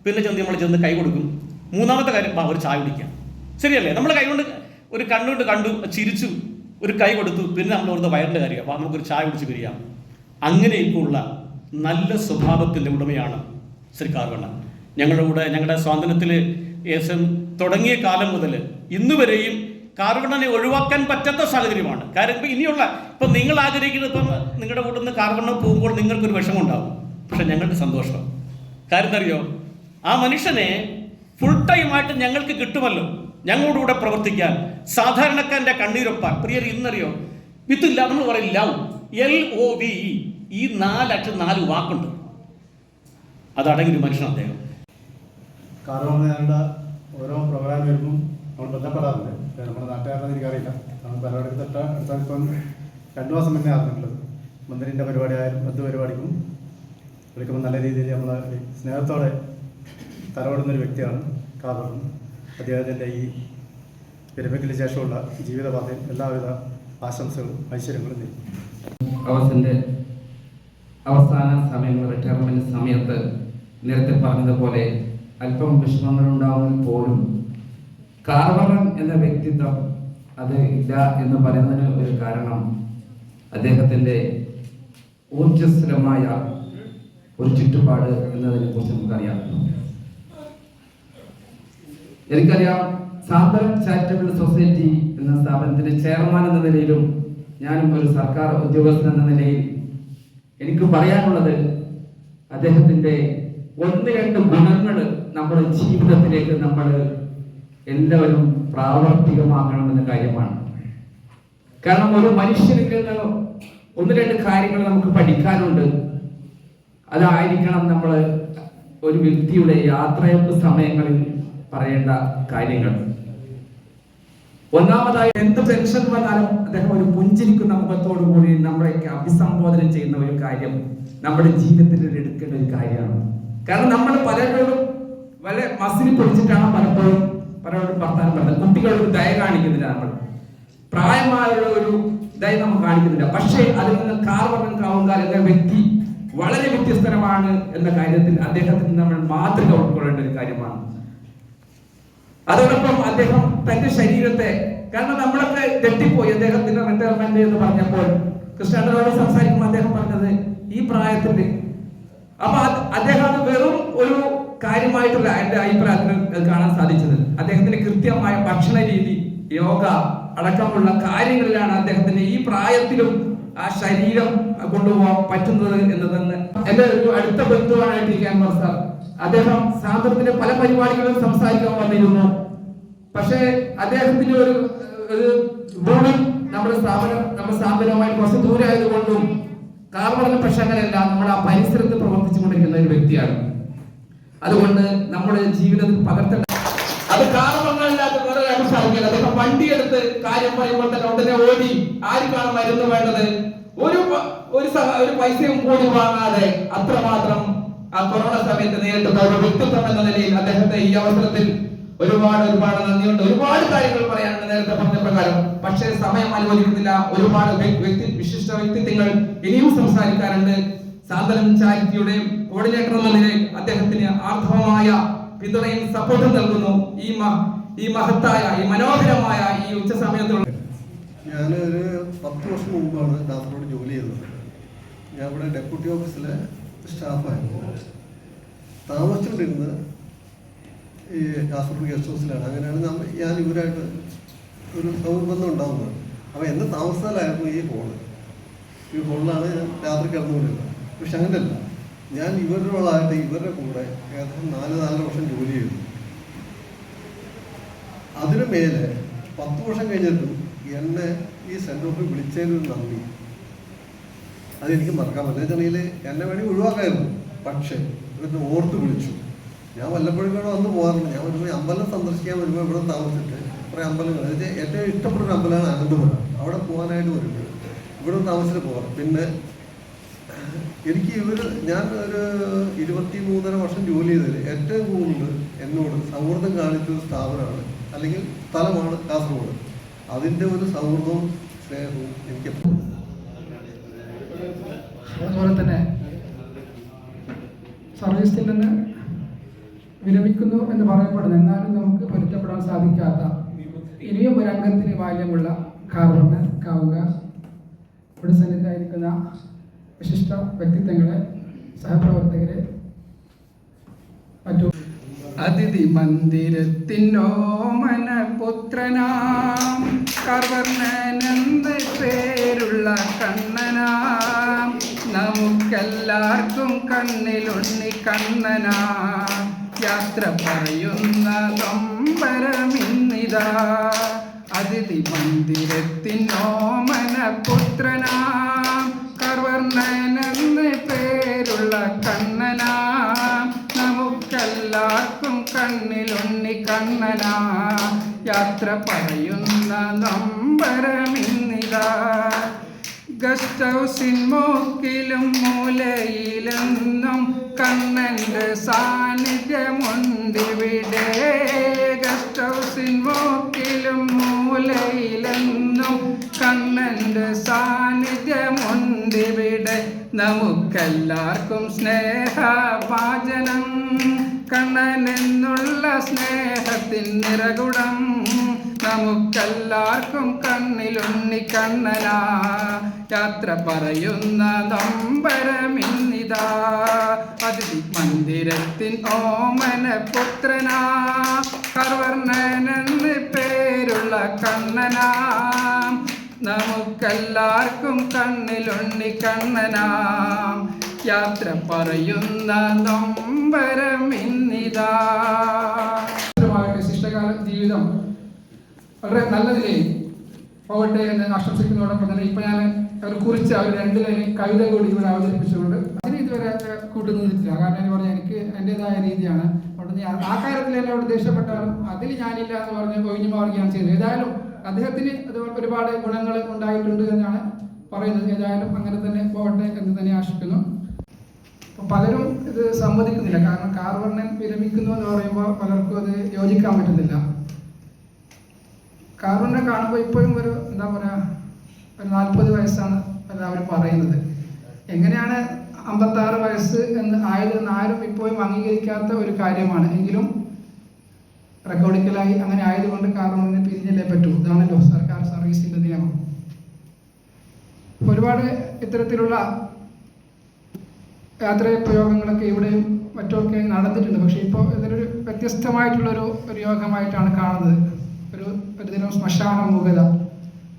പിന്നെ നമ്മൾ ചെന്ന് കൈ കൊടുക്കും. മൂന്നാമത്തെ കാര്യം, ഒരു ചായ കുടിക്കാം. ശരിയല്ലേ? നമ്മൾ കൈകൊണ്ട് ഒരു കണ്ണുകൊണ്ട് കണ്ടു, ചിരിച്ചു, ഒരു കൈ കൊടുത്തു, പിന്നെ നമ്മൾ ഓർത്ത വയറിൻ്റെ കാര്യം, നമുക്കൊരു ചായ കുടിച്ച് പിരിയാം. അങ്ങനെയൊക്കെയുള്ള നല്ല സ്വഭാവത്തിൻ്റെ ഉടമയാണ് ശ്രീ കാർവണ്ണൻ. ഞങ്ങളുടെ സ്വാതന്ത്ര്യത്തിൽ തുടങ്ങിയ കാലം മുതൽ ഇന്ന് വരെയും കാർവണ്ണനെ ഒഴിവാക്കാൻ പറ്റാത്ത സാഹചര്യമാണ്. കാരണം ഇപ്പം നിങ്ങൾ ആഗ്രഹിക്കുന്നത്, ഇപ്പം നിങ്ങളുടെ കൂടെ നിന്ന് കാർവണ്ണൻ പോകുമ്പോൾ നിങ്ങൾക്കൊരു വിഷമം ഉണ്ടാവും. പക്ഷെ ഞങ്ങൾക്ക് സന്തോഷം. കാര്യം അറിയോ, ആ മനുഷ്യനെ ഫുൾ ടൈമായിട്ട് ഞങ്ങൾക്ക് കിട്ടുമല്ലോ ഞങ്ങളോടുകൂടെ പ്രവർത്തിക്കാൻ, സാധാരണക്കാരൻ്റെ കണ്ണീരൊപ്പാൻ. പ്രിയർ, ഇന്നറിയോ, വിത്തില്ല, നമ്മൾ പറയും ലവ്, LOVE, ഈ 4 അക്ഷരം 4 വാക്കുണ്ട്. അതടങ്ങിയൊരു മനുഷ്യൻ അദ്ദേഹം. കാർവണ്ണൻ്റെ ഓരോ പ്രോഗ്രാം വരുമ്പം നമ്മൾ ബന്ധപ്പെടാറുണ്ട്. നമ്മുടെ നാട്ടുകാരനെ എനിക്കറിയില്ല. നമ്മൾ പരിപാടി എടുത്താൽ ഇപ്പം 2 മാസം മുന്നേ അറിഞ്ഞിട്ടുള്ളത്. മന്ത്രിൻ്റെ പരിപാടിയായാലും മറ്റു പരിപാടിക്കും വിളിക്കുമ്പോൾ നല്ല രീതിയിൽ നമ്മൾ സ്നേഹത്തോടെ തലവടുന്നൊരു വ്യക്തിയാണ് കാർവണ്ണൻ. അദ്ദേഹത്തിൻ്റെ ഈ വിരമിക്കലിന് ശേഷമുള്ള ജീവിതപാതയിൽ എല്ലാവിധ ആശംസകളും ഐശ്വര്യങ്ങളും നേടി. അവസിൻ്റെ അവസാന സമയങ്ങൾ, റിട്ടയർമെൻറ്റ് സമയത്ത് നേരത്തെ പറഞ്ഞതുപോലെ അല്പം വിഷമങ്ങളുണ്ടാവുമെങ്കിൽ പോലും കാർവണ്ണൻ എന്ന വ്യക്തിത്വം അത് ഇല്ല എന്ന് പറയുന്നതിന് ഒരു കാരണം അദ്ദേഹത്തിൻ്റെ ഊർജ്ജസ്വലമായ ഒരു ചുറ്റുപാട് എന്നതിനെ കുറിച്ച് നമുക്കറിയാം. എനിക്കറിയാം, സാന്ത്വനം ചാരിറ്റബിൾ സൊസൈറ്റി എന്ന സ്ഥാപനത്തിൻ്റെ ചെയർമാൻ എന്ന നിലയിലും ഞാനും ഒരു സർക്കാർ ഉദ്യോഗസ്ഥൻ എന്ന നിലയിൽ എനിക്ക് പറയാനുള്ളത്, അദ്ദേഹത്തിൻ്റെ 1-2 ഗുണങ്ങൾ നമ്മുടെ ജീവിതത്തിലേക്ക് നമ്മൾ എല്ലാവരും പ്രാവർത്തികമാക്കണമെന്ന കാര്യമാണ്. കാരണം ഒരു മനുഷ്യനിൽ നിന്ന് 1-2 കാര്യങ്ങൾ നമുക്ക് പഠിക്കാനുണ്ട്. അതായിരിക്കണം നമ്മൾ ഒരു വ്യക്തിയുടെ യാത്രയപ്പ് സമയങ്ങളിൽ പറയേണ്ട കാര്യങ്ങൾ. ഒന്നാമതായി എന്ത് ടെൻഷൻ വന്നാലും അദ്ദേഹം ഒരു പുഞ്ചിരിക്കുന്ന മുഖത്തോടു കൂടി നമ്മളെയൊക്കെ അഭിസംബോധന ചെയ്യുന്ന ഒരു കാര്യം നമ്മുടെ ജീവിതത്തിൽ എടുക്കേണ്ട ഒരു കാര്യമാണ്. കാരണം നമ്മൾ പലരോടും വളരെ മസിൽ പൊടിച്ചിട്ടാണ് പലപ്പോഴും വർത്താനം പറയുന്നത്. കുട്ടികളോട് ദയ കാണിക്കുന്നില്ല, നമ്മൾ പ്രായമായുള്ള ഒരു ദയ നമ്മൾ കാണിക്കുന്നില്ല. പക്ഷേ അതിൽ നിന്ന് കാർവർണ്ണൻ കാവുങ്കാൽ എന്ന വ്യക്തി വളരെ വ്യത്യസ്തരമാണ് എന്ന കാര്യത്തിൽ അദ്ദേഹത്തിന് നമ്മൾ മാതൃക ഉൾക്കൊള്ളേണ്ട ഒരു കാര്യമാണ്. അതോടൊപ്പം അദ്ദേഹം തന്റെ ശരീരത്തെ, കാരണം നമ്മളൊക്കെ തെറ്റിപ്പോയി അദ്ദേഹത്തിന്റെ റിട്ടയർമെന്റ് എന്ന് പറഞ്ഞപ്പോൾ കൃഷ്ണനോട് സംസാരിക്കുമ്പോൾ അദ്ദേഹം പറഞ്ഞത് ഈ പ്രായത്തിന്റെ, അപ്പൊ അദ്ദേഹം അത് വെറും ഒരു കാര്യമായിട്ടുള്ള എന്റെ അഭിപ്രായത്തിൽ കാണാൻ സാധിച്ചത് അദ്ദേഹത്തിന്റെ കൃത്യമായ ഭക്ഷണ രീതി, യോഗ അടക്കമുള്ള കാര്യങ്ങളിലാണ് അദ്ദേഹത്തിന്റെ ഈ പ്രായത്തിലും ആ ശരീരം കൊണ്ടുപോകാൻ പറ്റുന്നത് എന്നതെന്ന്. എന്റെ ഒരു അടുത്ത ബന്ധുവാണ് ടി കെ അൻവർ സാർ. അദ്ദേഹം സാന്ത്വനത്തിന്റെ പല പരിപാടികളും സംസാരിക്കാൻ വന്നിരുന്നു. പക്ഷേ അദ്ദേഹത്തിന് ഒരു ബോർഡിൽ നമ്മുടെ സ്ഥാപനവുമായി കുറച്ച് ദൂരമായതുകൊണ്ടും കാർവർണ്ണ പ്രശ്നങ്ങളല്ല, നമ്മൾ ആ പരിസരത്ത് പ്രവർത്തിച്ചു കൊണ്ടിരിക്കുന്ന ഒരു വ്യക്തിയാണ്. അതുകൊണ്ട് നമ്മുടെ ജീവിതത്തിൽ പകർത്തേണ്ട അത് കാർവർണ്ണമില്ലാത്ത വേറെ അഭിപ്രായം. അദ്ദേഹം വണ്ടിയെടുത്ത് കാര്യം പറയുമ്പോൾ തന്നെ ഉടനെ ഓടി ആർക്കാണ് മരുന്ന് വേണ്ടത്, ഒരു പൈസയും കൂടി വാങ്ങാതെ അത്രമാത്രം ആ കൊറോണ സമയത്ത് നേരിട്ട ഒരു വ്യക്തിത്വം എന്ന നിലയിൽ അദ്ദേഹത്തെ ഈ അവസരത്തിൽ ഒരുപാട് നന്ദിയുണ്ട്. ഒരുപാട് കാര്യങ്ങൾ പറയാനുണ്ട് നേരത്തെ പറഞ്ഞ പ്രകാരം, പക്ഷേ സമയം അനുവദിക്കുന്നില്ല. ഒരുപാട് വിശിഷ്ട വ്യക്തിത്വങ്ങൾ ഇനിയും സംസാരിക്കാറുണ്ട്. സാന്ത്വനം ചാരിറ്റിയുടെ കോർഡിനേറ്റർ എന്ന നിലയിൽ അദ്ദേഹത്തിന് ആർദ്രമായ പിന്തുണയും സപ്പോർട്ടും നൽകുന്നു. ഈ മഹത്തായ ഈ മനോഹരമായ ഈ ഉച്ച സമയത്തുള്ള ഞാനൊരു 10 വർഷം മുമ്പാണ് കാസർഗോഡ് ജോലി ചെയ്തത്. ഞാൻ ഇവിടെ ഡെപ്യൂട്ടി ഓഫീസിലെ സ്റ്റാഫായിരുന്നു. താമസിച്ചുകൊണ്ടിരുന്നത് ഈ കാസർഗോഡ് ഗസ്റ്റ് ഹൗസിലാണ്. അങ്ങനെയാണ് ഞാൻ ഇവരായിട്ട് ഒരു സൗഹൃദം ഉണ്ടാകുന്നത്. അപ്പോൾ എന്നെ താമസത്തിലായിരുന്നു ഈ ഹോളിലാണ് ഞാൻ രാത്രി കിടന്നുകൊണ്ടിരുന്നത്. പക്ഷെ അങ്ങനെയല്ല, ഞാൻ ഇവരുടെ കൂടെ ഏകദേശം 4 വർഷം ജോലി ചെയ്തു. അതിനു മേലെ 10 വർഷം കഴിഞ്ഞിട്ടും എന്നെ ഈ സെൻറ്റ് ഓഫിൽ വിളിച്ചതിനൊരു നന്ദി അതെനിക്ക് മറക്കാൻ പറ്റില്ല. വെച്ചാൽ എന്നെ വേണ്ടി ഒഴിവാക്കായിരുന്നു, പക്ഷേ ഇവരുടെ ഓർത്ത് വിളിച്ചു. ഞാൻ വല്ലപ്പോഴും ഇവിടെ വന്ന് പോകാറുണ്ട്. ഞാൻ വരുമ്പോൾ അമ്പലം സന്ദർശിക്കാൻ വരുമ്പോൾ ഇവിടെ താമസിച്ചിട്ട് കുറേ അമ്പലങ്ങൾ, അതായത് ഏറ്റവും ഇഷ്ടപ്പെട്ട ഒരു അമ്പലമാണ് അനന്തപുരം. അവിടെ പോകാനായിട്ട് വരുമ്പോൾ ഇവിടെ താമസിച്ചിട്ട് പോകാറ്. പിന്നെ എനിക്ക് ഞാൻ ഒരു 23.5 വർഷം ജോലി ചെയ്തതിൽ ഏറ്റവും കൂടുതൽ എന്നോട് സൗഹൃദം കാണിച്ചൊരു സ്ഥാപനമാണ് അല്ലെങ്കിൽ സ്ഥലമാണ് കാസർഗോഡ്. അതിൻ്റെ ഒരു സൗഹൃദവും സ്നേഹവും എനിക്ക് അതുപോലെ തന്നെ സർവീസിൽ നിന്ന് വിരമിക്കുന്നു എന്ന് പറയപ്പെടുന്നു. എന്നാലും നമുക്ക് പൊരുത്തപ്പെടാൻ സാധിക്കാത്ത ഇനിയും ഒരു അംഗത്തിന് ബാല്യമുള്ള കാർവർണ്ണൻ കാവുങ്കാൽ, ഇവിടെ സന്നിധായിരിക്കുന്ന വിശിഷ്ട വ്യക്തിത്വങ്ങളെ, സഹപ്രവർത്തകരെ, മറ്റു അതിഥി മന്ദിരത്തിനോമന പുത്രനാം കാർവർണ്ണനെന്ന് പേരുള്ള കണ്ണനാം, നമുക്കെല്ലാവർക്കും കണ്ണിലുണ്ണി കണ്ണനാം, യാത്ര പറയുന്ന നൊമ്പരമിന്നിതാ. അതിഥി മന്ദിരത്തിനോമന പുത്രനാം കാർവർണ്ണനെന്ന് പേരുള്ള കണ്ണനാം, നമുക്കെല്ലാവർക്കും കണ്ണിലുണ്ണി കണ്ണനാ, യാത്ര പറയുന്ന നൊമ്പരമിന്നിതാ. ഗസ്റ്റ് ഹൗസിൻ മൂക്കിലും മൂലയിലെന്നും കണ്ണൻ്റെ സാന്നിധ്യമുണ്ടിവിടെ. ഗസ്റ്റ് ഹൗസിൻ മൂക്കിലും മൂലയിലെന്നും കണ്ണൻ്റെ സാന്നിധ്യമുണ്ടിവിടെ. നമുക്കെല്ലാവർക്കും സ്നേഹവാചനം കണ്ണനെന്നുള്ള സ്നേഹത്തിൻ നിറകുടം, നമുക്കെല്ലാവർക്കും കണ്ണിലുണ്ണി കണ്ണനാ, യാത്ര പറയുന്ന നൊമ്പരമിന്നിതാ. അതിഥി മന്ദിരത്തിൻ ഓമന പുത്രനാ കാർവർണ്ണനെന്ന് പേരുള്ള കണ്ണനാ, നമുക്കെല്ലാവർക്കും കണ്ണിലുണ്ണി കണ്ണനാം, യാത്ര പറയുന്ന നൊമ്പരമിന്നിതാ. ശിഷ്ടകാല ജീവിതം വളരെ നല്ല നിലയിൽ പോകട്ടെ എന്ന് ആശംസിക്കുന്നതോടൊപ്പം തന്നെ ഇപ്പൊ ഞാൻ അവർ കുറിച്ച് അവർ 2 ലൈൻ കവിത കൂടി ഇവിടെ അവതരിപ്പിച്ചുകൊണ്ട് അതിന് ഇതുവരെ കൂട്ടുനിന്നിട്ടില്ല. കാരണം എന്ന് പറഞ്ഞാൽ എനിക്ക് എൻ്റെതായ രീതിയാണ്. അതുകൊണ്ട് ഞാൻ ആ കാര്യത്തിൽ എന്നോട് ദേഷ്യപ്പെട്ടാലും അതിൽ ഞാനില്ല എന്ന് പറഞ്ഞ് ഒഴിഞ്ഞു മാറുകയാണ് ചെയ്തത്. ഏതായാലും അദ്ദേഹത്തിന് അത് ഒരുപാട് ഗുണങ്ങൾ ഉണ്ടായിട്ടുണ്ട് എന്നാണ് പറയുന്നത്. ഏതായാലും അങ്ങനെ തന്നെ പോകട്ടെ എന്ന് തന്നെ ആശിക്കുന്നു. പലരും ഇത് സമ്മതിക്കുന്നില്ല. കാരണം കാർവർണ്ണൻ വിരമിക്കുന്നു എന്ന് പറയുമ്പോൾ പലർക്കും അത് യോജിക്കാൻ പറ്റുന്നില്ല. കാർവർണ്ണനെ കാണുമ്പോൾ ഇപ്പോഴും ഒരു എന്താ പറയുക, ഒരു 40 വയസ്സാണ് എല്ലാവരും പറയുന്നത്. എങ്ങനെയാണ് 56 വയസ്സ് എന്ന് ആയതെന്ന് ആരും ഇപ്പോഴും അംഗീകരിക്കാത്ത ഒരു കാര്യമാണ്. എങ്കിലും റെക്കോർഡിക്കലായി അങ്ങനെ ആയതുകൊണ്ട് കാർവർണ്ണനെ പിരിഞ്ഞല്ലേ പറ്റൂ. ഇതാണല്ലോ സർക്കാർ സർവീസിന്റെ നിയമം. ഒരുപാട് ഇത്തരത്തിലുള്ള യാത്രാപ്രയോഗങ്ങളൊക്കെ ഇവിടെയും മറ്റുമൊക്കെ നടന്നിട്ടുണ്ട്. പക്ഷേ ഇപ്പോൾ ഇതിനൊരു വ്യത്യസ്തമായിട്ടുള്ളൊരു യോഗമായിട്ടാണ് കാണുന്നത്. ഒരു ദിനം ശ്മശാന മൂകത,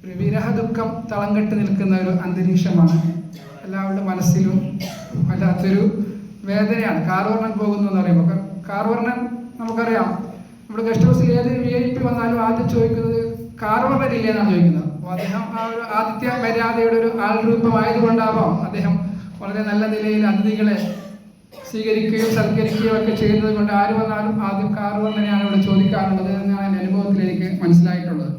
ഒരു വിരഹ ദുഃഖം തളം കെട്ടി നിൽക്കുന്ന ഒരു അന്തരീക്ഷമാണ്. എല്ലാവരുടെ മനസ്സിലും വല്ലാത്തൊരു വേദനയാണ്. കാർവർണ്ണൻ പോകുന്നു എന്ന് പറയുമ്പോൾ കാർവർണ്ണൻ നമുക്കറിയാം, നമ്മുടെ ഗസ്റ്റ് ഹൗസിൽ ഏത് VIP വന്നാലും ആദ്യം ചോദിക്കുന്നത് കാർവർണ്ണൻ ഇല്ലേ എന്നാണ് ചോദിക്കുന്നത്. അപ്പോൾ അദ്ദേഹം ആ ഒരു ആതിഥ്യ മര്യാദയുടെ ഒരു ആൾരൂപമായതുകൊണ്ടാവാം അദ്ദേഹം വളരെ നല്ല നിലയിൽ അതിഥികളെ സ്വീകരിക്കുകയും സൽക്കരിക്കുകയും ഒക്കെ ചെയ്യുന്നത് കൊണ്ട് ആര് വന്നാലും ആദ്യം കാർവർണ്ണനെയാണ് ഇവിടെ ചോദിക്കാറുള്ളത് എന്നാണ് എൻ്റെ അനുഭവത്തിൽ എനിക്ക് മനസ്സിലായിട്ടുള്ളത്.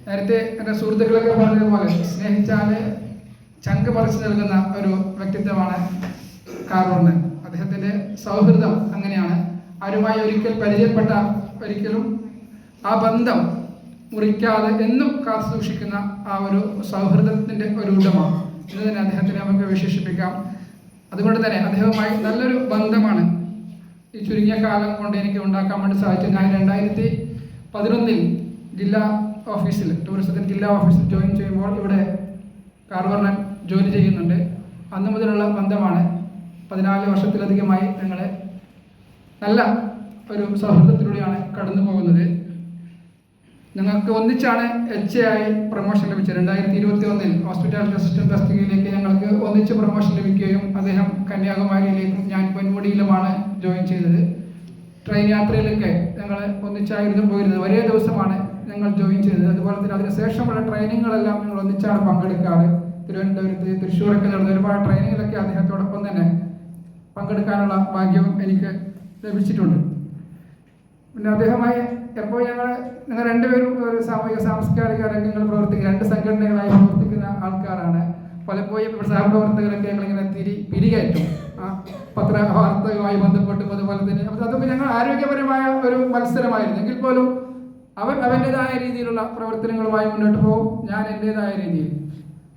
നേരത്തെ എൻ്റെ സുഹൃത്തുക്കളൊക്കെ പറഞ്ഞതുപോലെ സ്നേഹിച്ചാല് ചങ്ക് പറിച്ചു നൽകുന്ന ഒരു വ്യക്തിത്വമാണ് കാർവർണ്ണൻ. അദ്ദേഹത്തിൻ്റെ സൗഹൃദം അങ്ങനെയാണ്. ആരുമായി ഒരിക്കൽ പരിചയപ്പെട്ട ഒരിക്കലും ആ ബന്ധം മുറിക്കാതെ എന്നും കാത്തു സൂക്ഷിക്കുന്ന ആ ഒരു സൗഹൃദത്തിൻ്റെ ഒരു ഉടമ എന്ന് തന്നെ അദ്ദേഹത്തിനെ നമുക്ക് വിശേഷിപ്പിക്കാം. അതുകൊണ്ട് തന്നെ അദ്ദേഹവുമായി നല്ലൊരു ബന്ധമാണ് ഈ ചുരുങ്ങിയ കാലം കൊണ്ട് എനിക്ക് ഉണ്ടാക്കാൻ വേണ്ടി സാധിച്ചു. ഞാൻ 2011 ജില്ലാ ഓഫീസിൽ, ടൂറിസത്തിൻ്റെ ജില്ലാ ഓഫീസിൽ ജോയിൻ ചെയ്യുമ്പോൾ ഇവിടെ കാർവർണ്ണൻ ജോലി ചെയ്യുന്നുണ്ട്. അന്ന് മുതലുള്ള ബന്ധമാണ്. 14 വർഷത്തിലധികമായി ഞങ്ങൾ നല്ല ഒരു സൗഹൃദത്തിലൂടെയാണ് കടന്നു പോകുന്നത്. ഞങ്ങൾക്ക് ഒന്നിച്ചാണ് HA പ്രൊമോഷൻ ലഭിച്ചത്. 2021 ഹോസ്പിറ്റാലിറ്റി അസിസ്റ്റന്റ് തസ്തികയിലേക്ക് ഞങ്ങൾക്ക് ഒന്നിച്ച് പ്രൊമോഷൻ ലഭിക്കുകയും അദ്ദേഹം കന്യാകുമാരിയിലേക്കും ഞാൻ പൊന്മുടിയിലുമാണ് ജോയിൻ ചെയ്തത്. ട്രെയിൻ യാത്രയിലൊക്കെ ഞങ്ങൾ ഒന്നിച്ചായിരുന്നു പോയിരുന്നത്. ഒരേ ദിവസമാണ് ഞങ്ങൾ ജോയിൻ ചെയ്തത്. അതുപോലെ തന്നെ അതിനുശേഷമുള്ള ട്രെയിനിങ്ങുകളെല്ലാം ഞങ്ങൾ ഒന്നിച്ചാണ് പങ്കെടുക്കാറ്. തിരുവനന്തപുരത്ത്, തൃശ്ശൂരൊക്കെ നടന്ന ഒരുപാട് ട്രെയിനിങ്ങിലൊക്കെ അദ്ദേഹത്തോടൊപ്പം തന്നെ പങ്കെടുക്കാനുള്ള ഭാഗ്യവും എനിക്ക് ലഭിച്ചിട്ടുണ്ട്. പിന്നെ അദ്ദേഹമായി എപ്പോൾ ഞങ്ങൾ രണ്ടുപേരും ഒരു സാമൂഹിക സാംസ്കാരിക രംഗങ്ങൾ പ്രവർത്തിക്കുന്ന 2 സംഘടനകളായി പ്രവർത്തിക്കുന്ന ആൾക്കാരാണ്. പലപ്പോഴും ഇവിടെ സഹപ്രവർത്തകരൊക്കെ ഞങ്ങളിങ്ങനെ പിരികയറ്റും പത്രവാർത്തയുമായി ബന്ധപ്പെട്ടും അതുപോലെ തന്നെ അതൊക്കെ ഞങ്ങൾ ആരോഗ്യപരമായ ഒരു മത്സരമായിരുന്നു. എങ്കിൽ പോലും അവൻ അവൻ്റെതായ രീതിയിലുള്ള പ്രവർത്തനങ്ങളുമായി മുന്നോട്ട് പോകും, ഞാൻ എൻ്റെതായ രീതിയിൽ.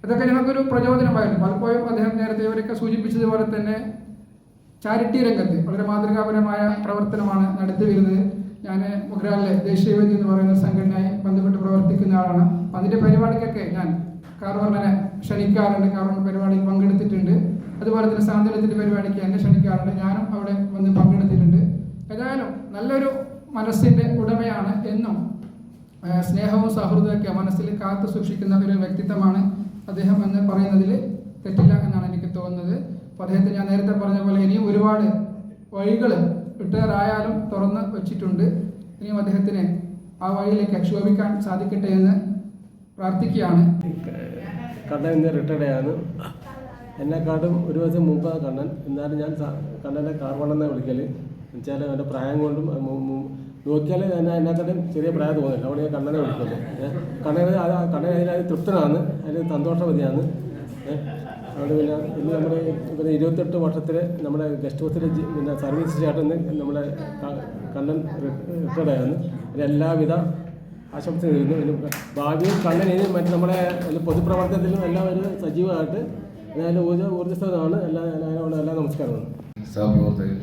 ഇതൊക്കെ ഞങ്ങൾക്കൊരു പ്രചോദനമായിരുന്നു. പലപ്പോഴും അദ്ദേഹം നേരത്തെ ഇവരൊക്കെ സൂചിപ്പിച്ചതുപോലെ തന്നെ ചാരിറ്റി രംഗത്ത് വളരെ മാതൃകാപരമായ പ്രവർത്തനമാണ് നടത്തി വരുന്നത്. ഞാൻ മുഗ്രാലിലെ ദേശീയവേദി എന്ന് പറയുന്ന സംഘടനയായി ബന്ധപ്പെട്ട് പ്രവർത്തിക്കുന്ന ആളാണ്. അതിൻ്റെ പരിപാടിക്കൊക്കെ ഞാൻ കാർവർണ്ണനെ ക്ഷണിക്കാറുണ്ട്. കാർവർണ്ണൻ പരിപാടിയിൽ പങ്കെടുത്തിട്ടുണ്ട്. അതുപോലെ തന്നെ സാന്ത്വനത്തിൻ്റെ പരിപാടിക്ക് എന്നെ ക്ഷണിക്കാറുണ്ട്. ഞാനും അവിടെ വന്ന് പങ്കെടുത്തിട്ടുണ്ട്. ഏതായാലും നല്ലൊരു മനസ്സിൻ്റെ ഉടമയാണ്. എന്നും സ്നേഹവും സൗഹൃദമൊക്കെ മനസ്സിൽ കാത്തു സൂക്ഷിക്കുന്ന ഒരു വ്യക്തിത്വമാണ് അദ്ദേഹം എന്ന് പറയുന്നതിൽ തെറ്റില്ല എന്നാണ് എനിക്ക് തോന്നുന്നത്. അപ്പോൾ അദ്ദേഹത്തെ ഞാൻ നേരത്തെ പറഞ്ഞ പോലെ ഇനിയും ഒരുപാട് വഴികൾ റിട്ടയർ ആയാലും തുറന്ന് വെച്ചിട്ടുണ്ട്. ഇനിയും അദ്ദേഹത്തിന് ആ വഴിയിലേക്ക് ക്ഷോഭിക്കാൻ സാധിക്കട്ടെ എന്ന് പ്രാർത്ഥിക്കുകയാണ്. കണ്ണൻ ഇന്ന് റിട്ടയർഡാണ്. എന്നെക്കാട്ടും ഒരു വയസ്സ് മുമ്പാണ് കണ്ണൻ. എന്നാലും ഞാൻ കണ്ണനെ കാർവർണ്ണെന്നാണ് വിളിക്കൽ. എന്നുവെച്ചാൽ അവൻ്റെ പ്രായം കൊണ്ടും നോക്കിയാൽ എന്നെക്കാട്ടും ചെറിയ പ്രായം തോന്നില്ല. അവിടെ ഞാൻ കണ്ണനെ വിളിക്കല്. കണ്ണൻ അതിൽ തൃപ്തനാണ്, അതിൽ സന്തോഷവതിയാണ്. അതുകൊണ്ട് പിന്നെ ഇന്ന് നമ്മുടെ 28 വർഷത്തിൽ നമ്മുടെ ഗസ്റ്റ് ഹൗസിൽ പിന്നെ സർവീസ് ചേട്ടൻ നമ്മുടെ കണ്ണൻ റിട്ടയർഡാണ്. എല്ലാവിധ ആശംസ നേരുന്നു. ഭാവിയിൽ കണ്ണൻ ഇനി മറ്റ് നമ്മുടെ പൊതുപ്രവർത്തനത്തിലും എല്ലാം ഒരു സജീവമായിട്ട് നല്ല ഊർജ്ജസ്വതമാണ്. എല്ലാ നമസ്കാരമാണ്. സഹപ്രവർത്തകർ,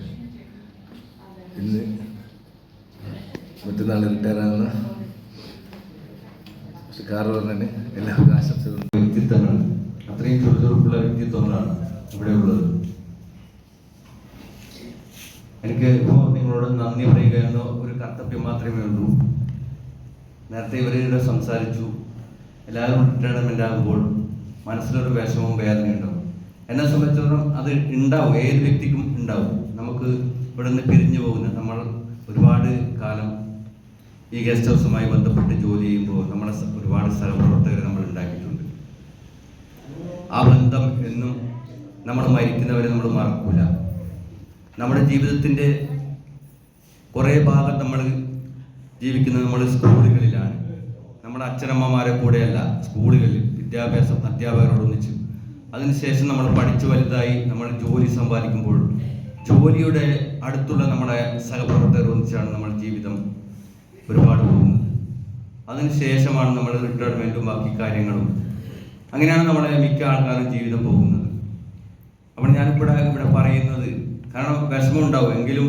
ഇന്ന് മറ്റന്നാൾ റിട്ടയറാകുന്ന കാർവർണ്ണന് എല്ലാവർക്കും ആശംസകളും. വ്യക്തിത്വങ്ങൾ, അത്രയും ചുറുചുറുക്കുള്ള വ്യക്തിത്വങ്ങളാണ് ഇവിടെ ഉള്ളത്. എനിക്ക് ഇപ്പോൾ നിങ്ങളോട് നന്ദി പറയുക എന്ന ഒരു കർത്തവ്യം മാത്രമേ ഉള്ളൂ. നേരത്തെ ഇവരുടെ സംസാരിച്ചു, എല്ലാവരും റിട്ടയർമെൻ്റ് ആകുമ്പോൾ മനസ്സിലൊരു വിഷമവും വേദനയുണ്ടാവും. എന്നെ സംബന്ധിച്ചിടത്തോളം അത് ഉണ്ടാവും, ഏത് വ്യക്തിക്കും ഉണ്ടാവും. നമുക്ക് ഇവിടെ നിന്ന് പിരിഞ്ഞു പോകുന്ന നമ്മൾ ഒരുപാട് കാലം ഈ ഗസ്റ്റ് ഹൗസുമായി ബന്ധപ്പെട്ട് ജോലി ചെയ്യുമ്പോൾ നമ്മളെ ഒരുപാട് സഹപ്രവർത്തകരെ നമ്മൾ ഉണ്ടാക്കിയിട്ടുണ്ട്. ആ ബന്ധം എന്നും നമ്മൾ മരിക്കുന്നവരെ നമ്മൾ മറക്കൂല. നമ്മുടെ ജീവിതത്തിൻ്റെ കുറേ ഭാഗം നമ്മൾ ജീവിക്കുന്നത് നമ്മൾ സ്കൂളുകളിലാണ്. നമ്മുടെ അച്ഛനമ്മമാരെ കൂടെയല്ല, സ്കൂളുകളിൽ അധ്യാപകരോടൊന്നിച്ച്. അതിനുശേഷം നമ്മൾ പഠിച്ചു വലുതായി നമ്മൾ ജോലി സമ്പാദിക്കുമ്പോൾ ജോലിയുടെ അടുത്തുള്ള നമ്മുടെ സഹപ്രവർത്തകർ ഒന്നിച്ചാണ് നമ്മുടെ ജീവിതം ഒരുപാട് പോകുന്നത്. അതിനുശേഷമാണ് നമ്മൾ റിട്ടയർമെൻറ്റും ബാക്കി കാര്യങ്ങളും. അങ്ങനെയാണ് നമ്മളെ മിക്ക ആൾക്കാരും ജീവിതം പോകുന്നത്. അപ്പോൾ ഇവിടെ പറയുന്നത്, കാരണം വിഷമം ഉണ്ടാവും, എങ്കിലും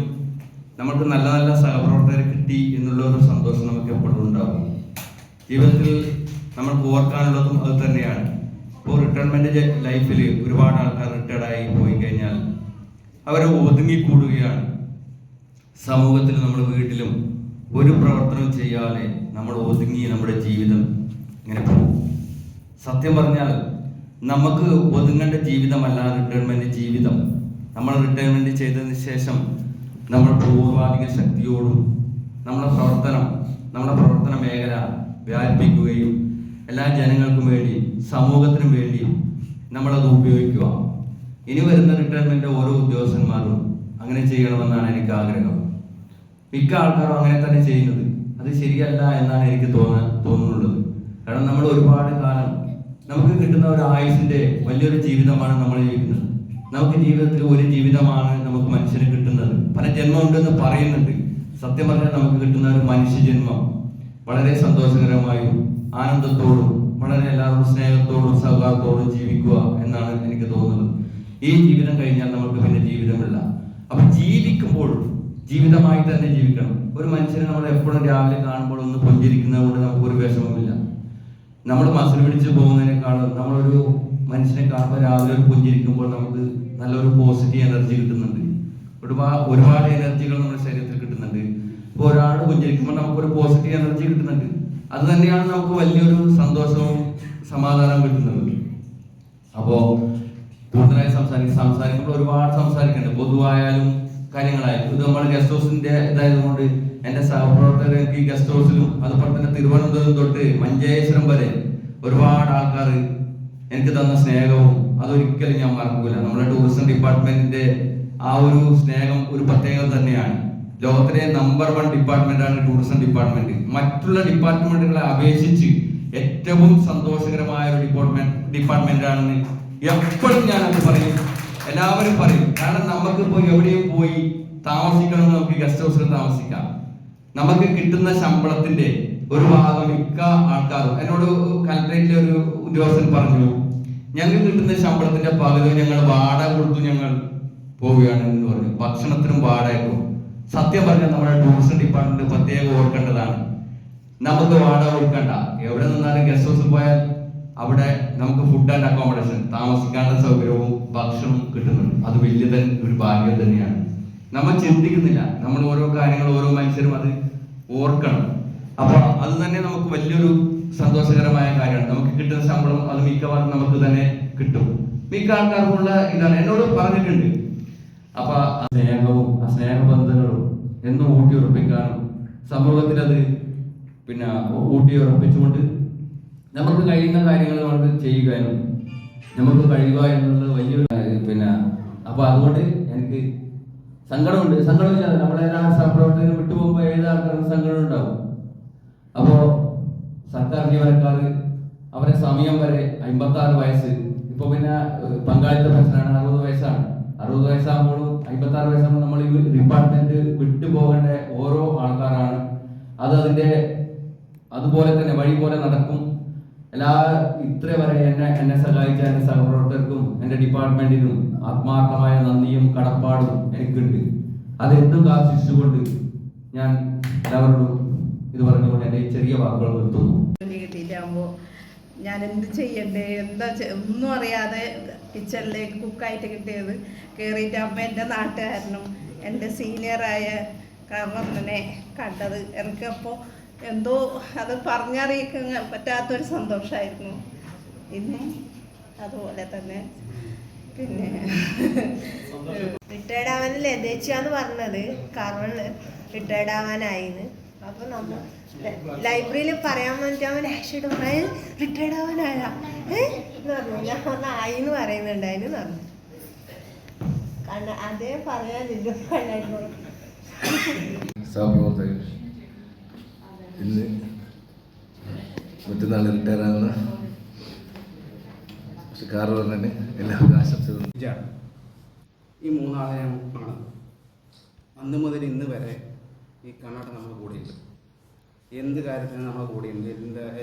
നമുക്ക് നല്ല നല്ല സഹപ്രവർത്തകരെ കിട്ടി എന്നുള്ള ഒരു സന്തോഷം നമുക്ക് എപ്പോഴും ഉണ്ടാവും. ജീവിതത്തിൽ നമ്മൾക്ക് ഓർക്കാനുള്ളതും അത് തന്നെയാണ്. ഇപ്പോൾ റിട്ടയർമെൻറ്റ് ലൈഫിൽ ഒരുപാട് ആൾക്കാർ റിട്ടയർഡായി പോയി കഴിഞ്ഞാൽ അവർ ഒതുങ്ങിക്കൂടുകയാണ്. സമൂഹത്തിൽ നമ്മൾ വീട്ടിലും ഒരു പ്രവർത്തനം ചെയ്യാതെ നമ്മൾ ഒതുങ്ങി നമ്മുടെ ജീവിതം ഇങ്ങനെ പോകും. സത്യം പറഞ്ഞാൽ നമുക്ക് ഒതുങ്ങേണ്ട ജീവിതമല്ല റിട്ടയർമെൻറ്റ് ജീവിതം. നമ്മൾ റിട്ടയർമെൻറ്റ് ചെയ്തതിന് ശേഷം നമ്മൾ പൂർവാധിക ശക്തിയോടും നമ്മുടെ പ്രവർത്തന മേഖല വ്യാപിപ്പിക്കുകയും എല്ലാ ജനങ്ങൾക്കും വേണ്ടി സമൂഹത്തിനും വേണ്ടി നമ്മളത് ഉപയോഗിക്കുക. ഇനി വരുന്ന റിട്ടയർമെൻറ്റ് ഓരോ ഉദ്യോഗസ്ഥന്മാരും അങ്ങനെ ചെയ്യണമെന്നാണ് എനിക്ക് ആഗ്രഹം. മിക്ക ആൾക്കാരും അങ്ങനെ തന്നെ ചെയ്യുന്നത്. അത് ശരിയല്ല എന്നാണ് എനിക്ക് തോന്നുന്നുള്ളത്. കാരണം നമ്മൾ ഒരുപാട് കാലം നമുക്ക് കിട്ടുന്ന ഒരു ആയുസിന്റെ വലിയൊരു ജീവിതമാണ് നമ്മൾ ജീവിക്കുന്നത്. നമുക്ക് ജീവിതത്തിൽ ഒരു ജീവിതമാണ് നമുക്ക് മനുഷ്യന് കിട്ടുന്നത്. പല ജന്മം ഉണ്ടെന്ന് പറയുന്നുണ്ട്. സത്യം പറഞ്ഞാൽ നമുക്ക് കിട്ടുന്ന ഒരു മനുഷ്യ ജന്മം വളരെ സന്തോഷകരമായും ആനന്ദത്തോടും വളരെ എല്ലാവരും സ്നേഹത്തോടും സൗഹാർദ്ദത്തോടും ജീവിക്കുക എന്നാണ് എനിക്ക് തോന്നുന്നത്. ഈ ജീവിതം കഴിഞ്ഞാൽ നമുക്ക് പിന്നെ ജീവിതമില്ല. അപ്പൊ ജീവിക്കുമ്പോൾ ജീവിതമായി തന്നെ ജീവിക്കണം. ഒരു മനുഷ്യനെ നമ്മൾ എപ്പോഴും രാവിലെ കാണുമ്പോൾ ഒന്ന് പുഞ്ചിരിക്കുന്നത് കൊണ്ട് നമുക്കൊരു വിഷമമില്ല. നമ്മൾ മസിൽ പിടിച്ച് പോകുന്നതിനേക്കാളും നമ്മളൊരു മനുഷ്യനെ കാണുമ്പോൾ രാവിലെ ഒരു പുഞ്ചിരിക്കുമ്പോൾ നമുക്ക് നല്ലൊരു പോസിറ്റീവ് എനർജി കിട്ടുന്നുണ്ട്. ഒരുപാട് എനർജികൾ നമ്മുടെ ശരീരത്തിൽ കിട്ടുന്നുണ്ട്. ഇപ്പോൾ ഒരാൾ പുഞ്ചിരിക്കുമ്പോൾ നമുക്കൊരു പോസിറ്റീവ് എനർജി കിട്ടുന്നുണ്ട്. അത് തന്നെയാണ് നമുക്ക് വലിയൊരു സന്തോഷവും സമാധാനവും കിട്ടുന്നത്. അപ്പോൾ കൂടുതലായി സംസാരിക്കുമ്പോൾ ഒരുപാട് സംസാരിക്കുന്നുണ്ട്. പൊതുവായാലും കാര്യങ്ങളായാലും. ഇത് നമ്മൾ ഗസ്റ്റ് ഹൗസിന്റെ ഇതായതുകൊണ്ട് എൻ്റെ സഹപ്രവർത്തകർക്ക് ഈ ഗസ്റ്റ് ഹൗസിലും അതുപോലെ തന്നെ തിരുവനന്തപുരം തൊട്ട് മഞ്ചേശ്വരം വരെ ഒരുപാട് ആൾക്കാർ എനിക്ക് തന്ന സ്നേഹവും അതൊരിക്കലും ഞാൻ മറക്കൂല. നമ്മുടെ ടൂറിസം ഡിപ്പാർട്ട്മെന്റിന്റെ ആ ഒരു സ്നേഹം ഒരു പ്രത്യേകത തന്നെയാണ്. ലോകത്തിലെ നമ്പർ 1 ഡിപ്പാർട്ട്മെന്റാണ് ടൂറിസം ഡിപ്പാർട്ട്മെന്റ്. മറ്റുള്ള ഡിപ്പാർട്ട്മെന്റുകളെ അപേക്ഷിച്ച് ഏറ്റവും സന്തോഷകരമായ ഒരു ഡിപ്പാർട്ട്മെന്റ് ആണെന്ന് എപ്പോഴും ഞാനത് പറയും, എല്ലാവരും പറയും. കാരണം നമുക്കിപ്പോൾ എവിടെയും പോയി താമസിക്കണമെന്ന് നമുക്ക് ഗസ്റ്റ് ഹൗസിൽ താമസിക്കാം. നമുക്ക് കിട്ടുന്ന ശമ്പളത്തിന്റെ ഒരു ഭാഗം മിക്ക ആൾക്കാരും എന്നോട് കലക്ടറേറ്റിലെ ഒരു ഉദ്യോഗസ്ഥൻ പറഞ്ഞു, ഞങ്ങൾ കിട്ടുന്ന ശമ്പളത്തിന്റെ പകുതി ഞങ്ങൾ വാടക കൊടുത്തു ഞങ്ങൾ പോവുകയാണ് എന്ന് പറഞ്ഞു. ഭക്ഷണത്തിനും വാടകയ്ക്കും. സത്യം പറഞ്ഞാൽ നമ്മുടെ ടൂറിസം ഡിപ്പാർട്ട്മെന്റ് പ്രത്യേകം ഓർക്കേണ്ടതാണ്. നമുക്ക് വാടക കൊടുക്കണ്ട. എവിടെ നിന്നാലും ഗസ്റ്റ് ഹൗസിൽ പോയാൽ അവിടെ നമുക്ക് ഫുഡ് ആൻഡ് അക്കോമഡേഷൻ, താമസിക്കാനുള്ള സൗകര്യവും ഭക്ഷണവും കിട്ടുന്നുണ്ട്. അത് വലിയ ഒരു ഭാഗ്യം തന്നെയാണ്. നമ്മൾ ചിന്തിക്കുന്നില്ല. നമ്മൾ ഓരോ കാര്യങ്ങൾ ഓരോ മനുഷ്യരും അത് ഓർക്കണം. അപ്പൊ അത് തന്നെ നമുക്ക് വലിയൊരു സന്തോഷകരമായ കാര്യമാണ്. നമുക്ക് കിട്ടുന്ന ശമ്പളം അത് മിക്കവാറും നമുക്ക് തന്നെ കിട്ടും. മിക്ക ആൾക്കാർക്കുള്ള ഇതാണ് എന്നോട് പറഞ്ഞിട്ടുണ്ട്. അപ്പൊ സ്നേഹവും ആ സ്നേഹബന്ധങ്ങളും എന്നും ഊട്ടിയുറപ്പിക്കാനും സമൂഹത്തിൽ അത് ഊട്ടിയുറപ്പിച്ചുകൊണ്ട് നമുക്ക് കഴിയുന്ന കാര്യങ്ങൾ നമുക്ക് ചെയ്യുവാനും നമുക്ക് കഴിയുക എന്നുള്ളത് വലിയൊരു അപ്പൊ അതുകൊണ്ട് എനിക്ക് സങ്കടമുണ്ട്. സങ്കടമില്ലാതെ നമ്മളെല്ലാം സഹപ്രവർത്തകർ വിട്ടുപോകുമ്പോൾ ഏത് ആൾക്കാർക്ക് സങ്കടം ഉണ്ടാവും. അപ്പോൾ സർക്കാർ ജീവനക്കാർ അവരെ സമയം വരെ 56 വയസ്സ്, ഇപ്പൊ പിന്നെ പങ്കാളിത്ത പെൻഷനാണ് 60 വയസ്സാണ്. 60 വയസ്സാകുമ്പോഴും 56 വയസ്സാകുമ്പോൾ നമ്മൾ ഈ ഡിപ്പാർട്ട്മെന്റ് വിട്ടുപോകേണ്ട ഓരോ ആൾക്കാരാണ്. അത് അതുപോലെ തന്നെ വഴി പോലെ നടക്കും. ഇത്ര വരെ എന്നെ സഹായിച്ച എൻ്റെ സഹപ്രവർത്തകർക്കും എൻ്റെ ഡിപ്പാർട്ട്മെന്റിനും ആത്മാർത്ഥമായ നന്ദിയും കടപ്പാടും എനിക്കുണ്ട്. അതെന്തും കാത്തിച്ചുകൊണ്ട് ഞാൻ എല്ലാവരോടും ഇത് പറഞ്ഞുകൊണ്ട് എൻ്റെ ചെറിയ വാക്കുകൾ നിർത്തുന്നു. കിട്ടിയിട്ടാകുമ്പോൾ ഞാൻ എന്ത് ചെയ്യണ്ടേ ഒന്നും അറിയാതെ കിച്ചണിലേക്ക് കുക്കായിട്ട് കിട്ടിയത് കയറിയിട്ട് അമ്മ എൻ്റെ നാട്ടുകാരനും എൻ്റെ സീനിയറായ കാരണനെ കണ്ടത് എനിക്കപ്പോൾ എന്തോ അത് പറഞ്ഞറിയിക്കാൻ പറ്റാത്തൊരു സന്തോഷമായിരുന്നു. ഇന്നും അതുപോലെ തന്നെ. പിന്നെ റിട്ടയർഡ് ആവാൻ ലതേച്ചാന്ന് പറഞ്ഞത് കാരണം റിട്ടയർഡ് ആവാനായിന്ന്. അപ്പോൾ ലൈബ്രറിയിൽ പറയാൻ വേണ്ടിയിട്ട് അവൻ ആക്ച്വലി പറയാൻ റിട്ടയർഡ് ആവാനായാ എന്ന് പറഞ്ഞു. ഞാൻ പറഞ്ഞ ആയിന്ന് പറയുന്നുണ്ട് അതിന് പറഞ്ഞു. കാരണം അതേ പറയാനില്ല. സഹപ്രവർത്തകർ ഇന്ന് മറ്റന്നാൾ റിട്ടയർ ആകുന്ന കാർവർണന് എല്ലാവർക്കും ആശംസകൾ. ഈ മൂന്നാളെ ആണ് അന്ന് മുതൽ ഇന്ന് വരെ ഈ കണ്ണാട്ടം നമ്മുടെ കൂടെയുണ്ട്. എന്ത് കാര്യത്തിനും നമ്മുടെ കൂടെയുണ്ട്.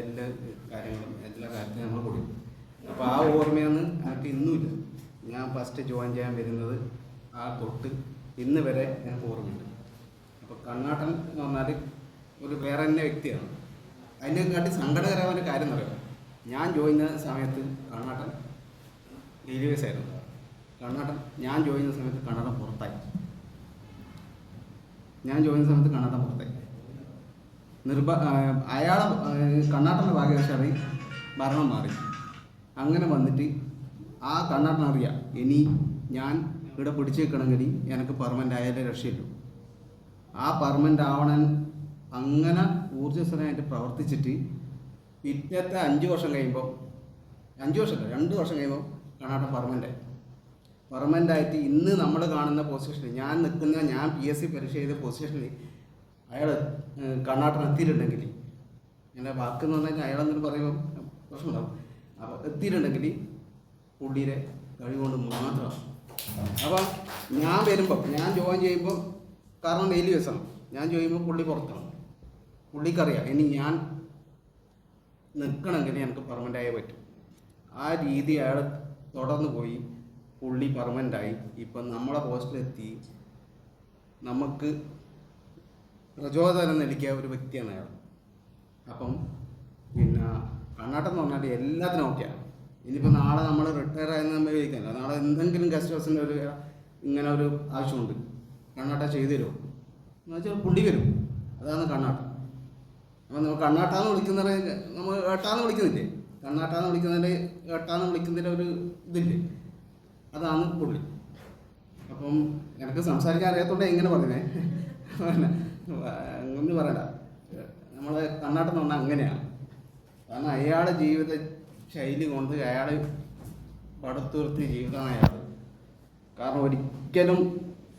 എല്ലാ കാര്യങ്ങളും എല്ലാ കാര്യത്തിനും നമ്മുടെ കൂടെയുണ്ട്. അപ്പോൾ ആ ഓർമ്മയൊന്നും എനിക്ക് ഇന്നുമില്ല. ഞാൻ ഫസ്റ്റ് ജോയിൻ ചെയ്യാൻ വരുന്നത് ആ തൊട്ട് ഇന്ന് വരെ എനിക്ക് ഓർമ്മയുണ്ട്. അപ്പോൾ കണ്ണാട്ടൻ എന്ന് പറഞ്ഞാൽ ഒരു വേറെ തന്നെ വ്യക്തിയാണ്. അതിനെക്കാട്ടി സങ്കടകരമായ കാര്യം എന്ന് പറയുക, ഞാൻ ജോയിൻ ചെയ്യുന്ന സമയത്ത് കണ്ണാട്ടൻ ഡെലിവേഴ്സ് ആയിരുന്നു. ഞാൻ ജോയിൻ ചെയ്യുന്ന സമയത്ത് കണ്ണാട്ടൻ പുറത്തായി. അയാളെ കണ്ണാട്ടൻ്റെ ഭാഗ്യവശാൽ ഭരണം മാറി. അങ്ങനെ വന്നിട്ട് ആ കണ്ണാട്ടൻ അറിയാം ഇനി ഞാൻ ഇവിടെ പിടിച്ചു വെക്കണമെങ്കിൽ എനിക്ക് പെർമനൻ്റ് ആയാലേ രക്ഷയുള്ളൂ. ആ പെർമനൻ്റ് ആവണം അങ്ങനെ ഊർജ്ജസ്വലമായിട്ട് പ്രവർത്തിച്ചിട്ട് പിറ്റത്തെ 2 വർഷം കഴിയുമ്പോൾ കണ്ണാട്ടൻ പെർമനൻ്റായിട്ട് ഇന്ന് നമ്മൾ കാണുന്ന പൊസിഷനിൽ ഞാൻ PSC പരീക്ഷ ചെയ്ത പൊസിഷനിൽ അയാൾ കണ്ണാട്ടൻ എത്തിയിട്ടുണ്ടെങ്കിൽ, എൻ്റെ വാക്കെന്ന് പറഞ്ഞാൽ അയാളെന്നൊരു പറയുമ്പോൾ പ്രശ്നമുണ്ടാവും. അപ്പോൾ എത്തിയിട്ടുണ്ടെങ്കിൽ പുള്ളിയുടെ കഴിവുകൊണ്ട് മാത്രമാണ്. അപ്പം ഞാൻ ജോയിൻ ചെയ്യുമ്പോൾ കാരണം ഡെയിലി ദിവസമാണ് ഞാൻ ചെയ്യുമ്പോൾ പുള്ളി പുറത്താണ്. പുള്ളിക്കറിയാം ഇനി ഞാൻ നിൽക്കണമെങ്കിൽ എനിക്ക് പെർമനൻ്റ് ആയേ പറ്റും. ആ രീതി അയാൾ തുടർന്ന് പോയി. പുള്ളി പെർമനൻ്റായി. ഇപ്പം നമ്മളെ പോസ്റ്റിലെത്തി. നമുക്ക് പ്രചോദനം നൽകിയ ഒരു വ്യക്തിയാണ് അയാൾ. അപ്പം പിന്നെ കണ്ണാട്ടം എന്ന് പറഞ്ഞാൽ എല്ലാത്തിനും ഓക്കെയാണ്. ഇനിയിപ്പോൾ നാളെ നമ്മൾ റിട്ടയർ ആയെന്ന് നമ്മൾ വിചാരിക്കുന്നില്ല. നാളെ എന്തെങ്കിലും ഗസ്റ്റ് ഹൗസിൻ്റെ ഇങ്ങനെ ഒരു ആവശ്യമുണ്ട്, കണ്ണാട്ടം ചെയ്തു തരുമോ എന്ന് വെച്ചാൽ പുള്ളി വരും. അതാണ് കണ്ണാട്ടം. അപ്പം നമ്മൾ കണ്ണാട്ടാന്ന് വിളിക്കുന്നത് നമ്മൾ ഏട്ടാന്ന് വിളിക്കുന്നില്ലേ, കണ്ണാട്ടാന്ന് വിളിക്കുന്നതിൻ്റെ ഏട്ടാന്ന് വിളിക്കുന്നതിൻ്റെ ഒരു ഇതില്ലേ, അതാണ് പുള്ളി. അപ്പം എനിക്ക് സംസാരിക്കാൻ അറിയാത്തോണ്ട് എങ്ങനെ പറഞ്ഞേ അങ്ങനെ പറയണ്ട. നമ്മളെ കണ്ണാട്ടം എന്ന് പറഞ്ഞാൽ അങ്ങനെയാണ്. കാരണം അയാളുടെ ജീവിത ശൈലി കൊണ്ട് അയാൾ പടുത്തുയർത്തിയ ജീവിതമാണ് അയാൾ. കാരണം ഒരിക്കലും